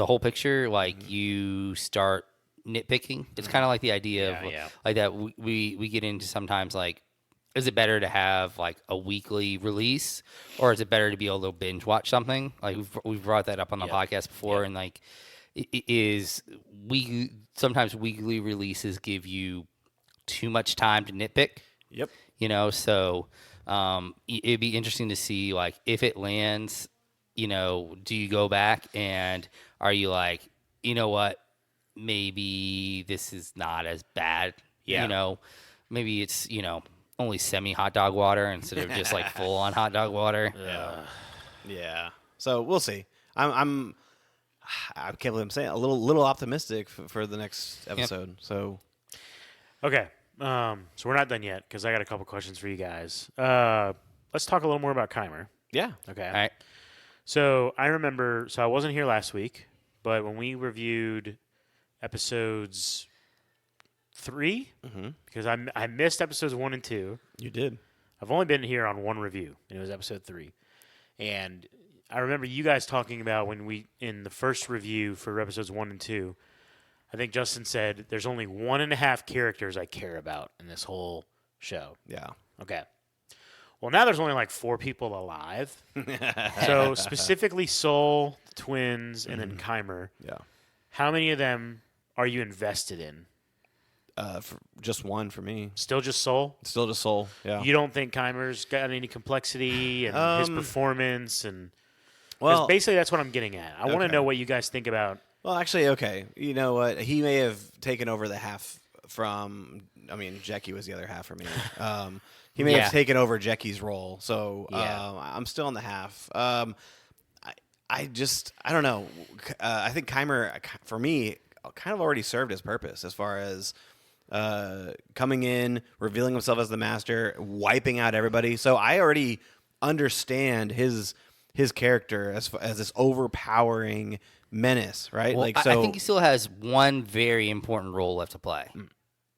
whole picture, like you start nitpicking. It's kind of like the idea of like that we get into sometimes, like, is it better to have like a weekly release, or is it better to be able to binge watch something? Like we've brought that up on the podcast before, and like sometimes weekly releases give you too much time to nitpick. Yep. So it'd be interesting to see like if it lands. Do you go back and are you like, what? Maybe this is not as bad. Yeah. Maybe it's only semi hot dog water instead of just like full on hot dog water. Yeah. So we'll see. I'm I can't believe I'm saying it, a little optimistic for the next episode. So Okay. So we're not done yet because I got a couple questions for you guys. Let's talk a little more about Keimer. yeah, Okay. All right. So I remember. So I wasn't here last week, but when we reviewed episodes 3, because I missed episodes 1 and 2. you did. I've only been here on one review, and it was episode 3. And I remember you guys talking about when we in the first review for episodes 1 and 2. I think Justin said there's only 1.5 characters I care about in this whole show. Yeah. Okay. Well, now there's only like 4 people alive. So specifically Soul, the twins, and then Keimer. Yeah. How many of them are you invested in? Just one for me. Still just Soul? Still just Soul. Yeah. You don't think Keimer's got any complexity and his performance? And 'cause well, basically that's what I'm getting at. I want to Okay. know what you guys think about. Well, actually, okay. You know what? He may have taken over the half from. I mean, Jackie was the other half for me. He may Yeah. have taken over Jackie's role, so Yeah. I'm still on the half. I don't know. I think Keimer, for me, kind of already served his purpose as far as coming in, revealing himself as the master, wiping out everybody. So I already understand his character as this overpowering menace, right? Well, I think he still has one very important role left to play.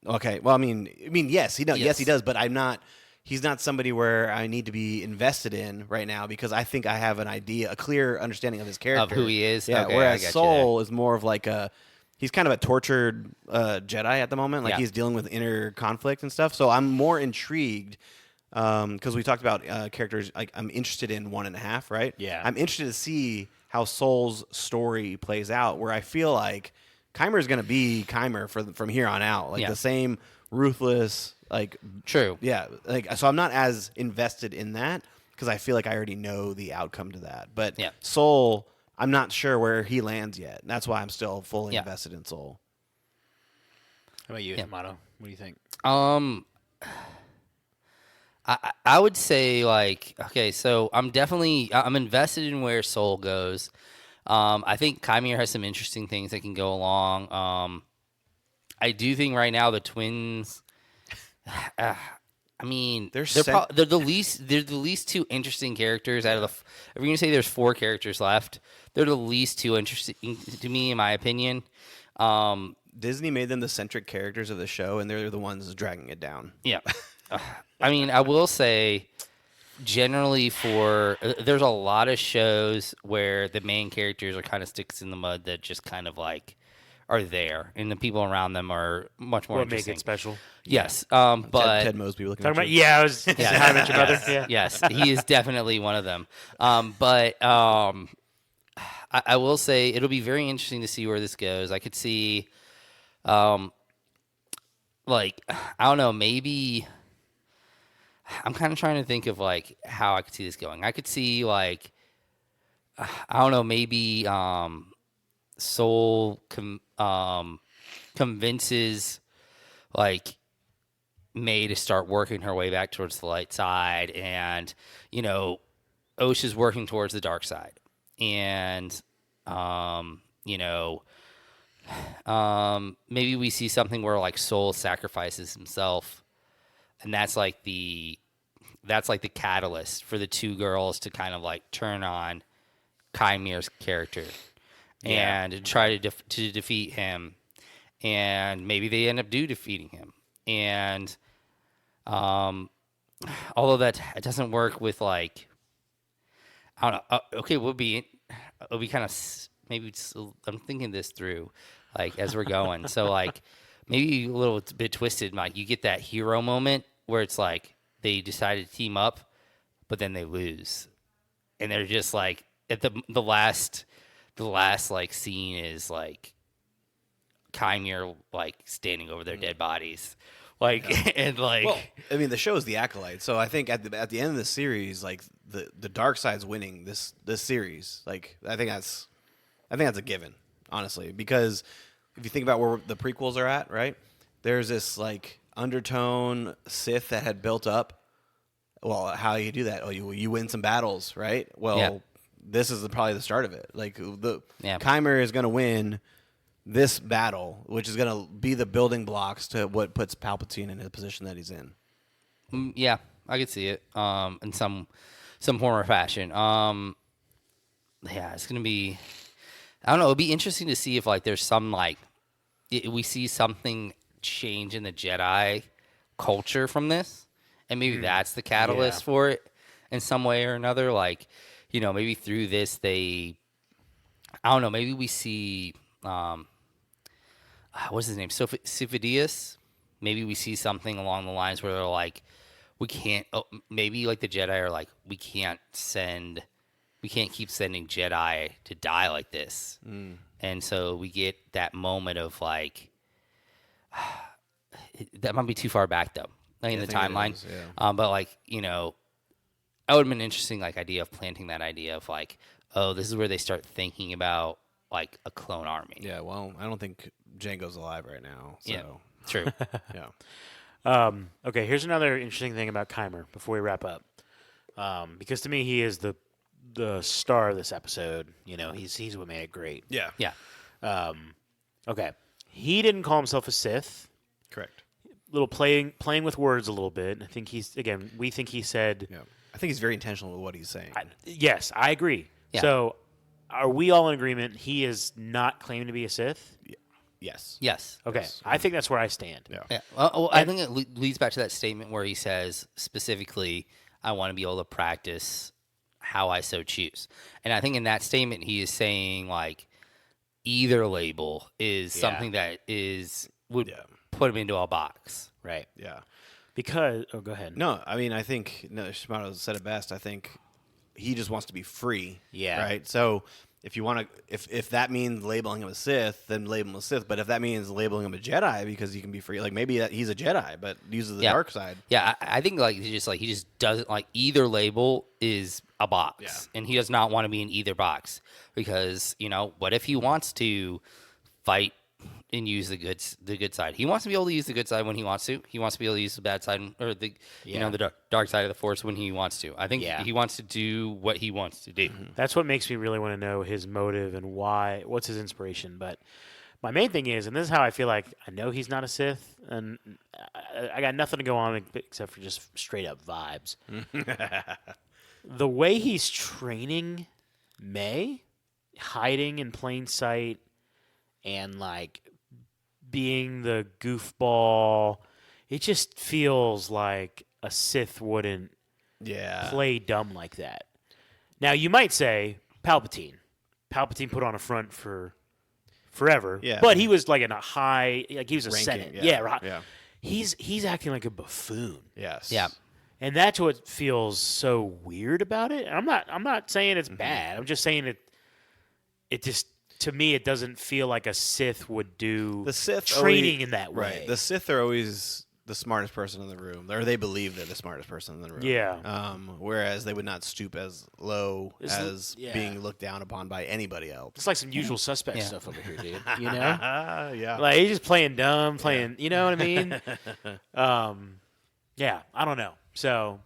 Okay. Well, I mean, yes, he does. Yes, he Yes. does. But he's not somebody where I need to be invested in right now because I think I have an idea, a clear understanding of his character, Of who he is? Yeah. Okay, I whereas got you Soul is more of like he's kind of a tortured Jedi at the moment. Like Yeah. he's dealing with inner conflict and stuff. So I'm more intrigued because we talked about characters. Like I'm interested in 1.5, right? Yeah. I'm interested to see how Soul's story plays out. Where I feel like Keimer is going to be Keimer from here on out. Like Yeah. the same ruthless, like True. yeah, like so I'm not as invested in that because I feel like I already know the outcome to that. But Yeah. Soul, I'm not sure where he lands yet. That's why I'm still fully Yeah. invested in Soul. How about you, Yeah. Amato? What do you think? I would say like okay, so I'm invested in where Soul goes. I think Keimer has some interesting things that can go along. I do think right now the twins. I mean, They're they're the least two interesting characters out of the. If we're gonna say there's 4 characters left, they're the least two interesting to me, in my opinion. Disney made them the centric characters of the show, and they're the ones dragging it down. Yeah. I mean, I will say, generally, there's a lot of shows where the main characters are kind of sticks in the mud that just kind of like are there, and the people around them are much more What make interesting. it special? Yes, but Ted Mosby looking Talking at about, you. I was How I Met Your Mother. Yeah. yes, he is definitely one of them. But I will say it'll be very interesting to see where this goes. I could see, like, I don't know, maybe. I'm kind of trying to think of like how I could see this going. I could see like, I don't know, maybe Soul convinces like May to start working her way back towards the light side, and Osh is working towards the dark side, and maybe we see something where like Soul sacrifices himself. And that's like the catalyst for the 2 girls to kind of like turn on Keimer's character and try to defeat him, and maybe they end up defeating him. And although that it doesn't work with like I don't know. Okay, it'll be kind of maybe I'm thinking this through like as we're going. So like. Maybe a little bit twisted, like you get that hero moment where it's like they decided to team up, but then they lose, and they're just like at the last like scene is like Keimer like standing over their dead bodies, like and like. Well, I mean, the show is the Acolyte, so I think at the end of the series, like the dark side's winning this series. Like I think that's a given, honestly, because. If you think about where the prequels are at, right? There's this like undertone Sith that had built up. Well, how you do that? Oh, you win some battles, right? Well, this is probably the start of it. Like Yeah. Kymer is going to win this battle, which is going to be the building blocks to what puts Palpatine in the position that he's in. Yeah, I could see it. In some form or fashion. Yeah, it's gonna be. I don't know. It'd be interesting to see if like there's some like we see something change in the Jedi culture from this, and maybe that's the catalyst for it in some way or another. Like, maybe through this I don't know. Maybe we see what's his name? Sifo-Dyas. Maybe we see something along the lines where they're like, we can't. Oh, maybe like the Jedi are like, we can't keep sending Jedi to die like this. And so we get that moment of like, that might be too far back though, like in the timeline. But like, that would have been an interesting like idea of planting that idea of like, oh, this is where they start thinking about like a clone army. Yeah, well, I don't think Jango's alive right now. So. Yeah, true. Yeah. Okay, here's another interesting thing about Kymer before we wrap up. Because to me, he is the star of this episode. He's what made it great. Yeah. Yeah. Okay, he didn't call himself a Sith. Correct. Little playing with words a little bit. I think we think he said. Yeah. I think he's very intentional with what he's saying. Yes, I agree. Yeah. So, are we all in agreement? He is not claiming to be a Sith. Yes. Yes. Okay, I think that's where I stand. Yeah. Yeah. Well, I think it leads back to that statement where he says specifically, I want to be able to practice how I so choose. And I think in that statement, he is saying like either label is something that would put him into a box. Right. Yeah. Because go ahead. No, I mean, I think Shimano said it best. I think he just wants to be free. Yeah. Right. So if you want to, if that means labeling him a Sith, then label him a Sith. But if that means labeling him a Jedi because he can be free, like maybe he's a Jedi but uses the dark side. Yeah, I think like he just doesn't like either label is a box, and he does not want to be in either box because what if he wants to fight and use the good side? He wants to be able to use the good side when he wants to. He wants to be able to use the bad side or the the dark side of the Force when he wants to. I think he wants to do what he wants to do. That's what makes me really want to know his motive and what's his inspiration. But my main thing is, and this is how I feel like I know he's not a Sith, and I got nothing to go on except for just straight up vibes. The way he's training May, hiding in plain sight, and like being the goofball, it just feels like a Sith wouldn't play dumb like that. Now you might say Palpatine put on a front for forever, but he was like in a high, like he was a Senate, he's acting like a buffoon. Yes. Yeah. And that's what feels so weird about it. I'm not saying it's bad. I'm just saying it just, to me, it doesn't feel like a Sith would do The Sith training in that way. Right. The Sith are always the smartest person in the room, or they believe they're the smartest person in the room. Yeah. Whereas they would not stoop as low as being looked down upon by anybody else. It's like some usual suspect stuff over here, dude. Yeah. Like he's just playing dumb, you know what I mean? Yeah, I don't know. So,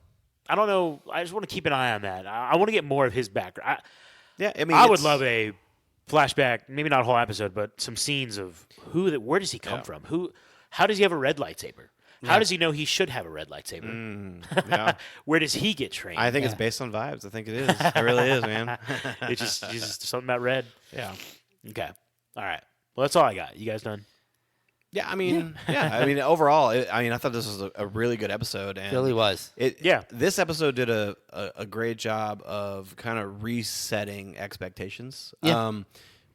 I don't know. I just want to keep an eye on that. I want to get more of his background. I would love a flashback, maybe not a whole episode, but some scenes of where does he come from? How does he have a red lightsaber? How does he know he should have a red lightsaber? Where does he get trained? I think it's based on vibes. I think it is. It really is, man. It's just something about red. Yeah. Okay. All right. Well, that's all I got. You guys done? Yeah, I mean, I mean, overall, I thought this was a really good episode, and It really was. This episode did a great job of kind of resetting expectations. Yeah.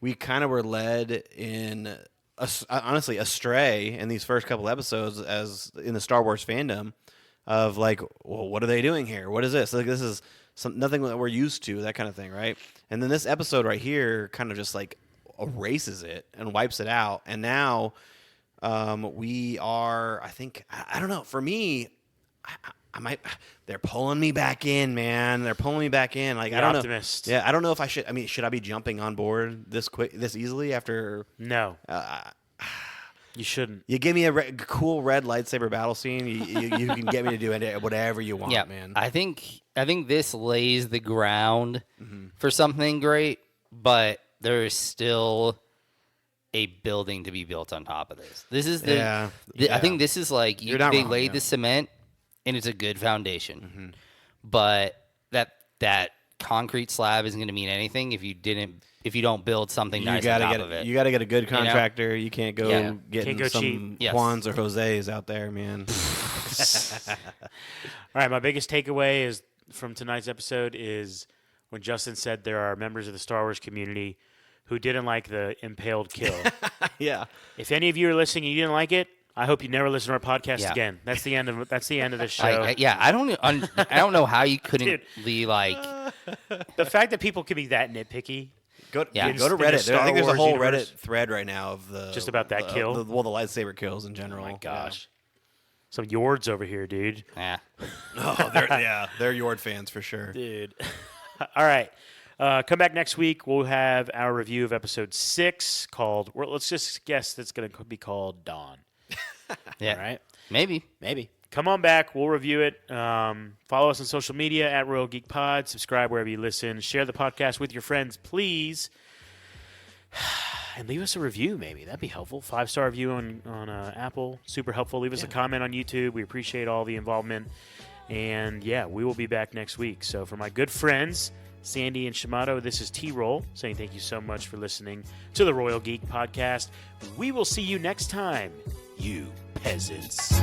We kind of were led honestly astray in these first couple episodes, as in the Star Wars fandom, of like, well, what are they doing here? What is this? Like, this is nothing that we're used to, that kind of thing, right? And then this episode right here kind of just like erases it and wipes it out, and now. We are, I think, I don't know. For me, I might. They're pulling me back in, man. They're pulling me back in. Like, I don't optimist. know. Yeah, I don't know if I should. I mean, should I be jumping on board this easily after? No. You shouldn't. You give me a cool red lightsaber battle scene, you can get me to do whatever you want, Yeah, man. I think this lays the ground Mm-hmm. for something great, but there is still a building to be built on top of this. This is Yeah. I think this is like You're not they wrong, laid yeah. the cement, and it's a good foundation. Mm-hmm. But that concrete slab isn't going to mean anything if you don't build something nice on top of it. You gotta get a good contractor. You can't go Yeah. get Can't go some cheap. Yes. Juans or Jose's out there, man. All right, my biggest takeaway is from tonight's episode is when Justin said there are members of the Star Wars community who didn't like the impaled kill. Yeah. If any of you are listening and you didn't like it, I hope you never listen to our podcast Yeah. again. That's the end of this show. I don't know how you couldn't be like. The fact that people can be that nitpicky. Go to Yeah. Reddit. In the I Star think there's a Wars whole universe. Reddit thread right now of Just about that kill? the lightsaber kills in general. Oh my gosh. Some Yords over here, dude. Yeah. Oh, they're Yord fans for sure. Dude. All right. Come back next week. We'll have our review of episode 6 called, let's just guess it's going to be called Dawn. Yeah. All right. Maybe. Come on back. We'll review it. Follow us on social media at Royal Geek Pod. Subscribe wherever you listen. Share the podcast with your friends, please. And leave us a review, maybe. That'd be helpful. 5-star review on Apple. Super helpful. Leave us a comment on YouTube. We appreciate all the involvement. And, yeah, we will be back next week. So for my good friends, Sandy and Shamato, this is T-Roll saying thank you so much for listening to the Royal Geek Podcast. We will see you next time, you peasants.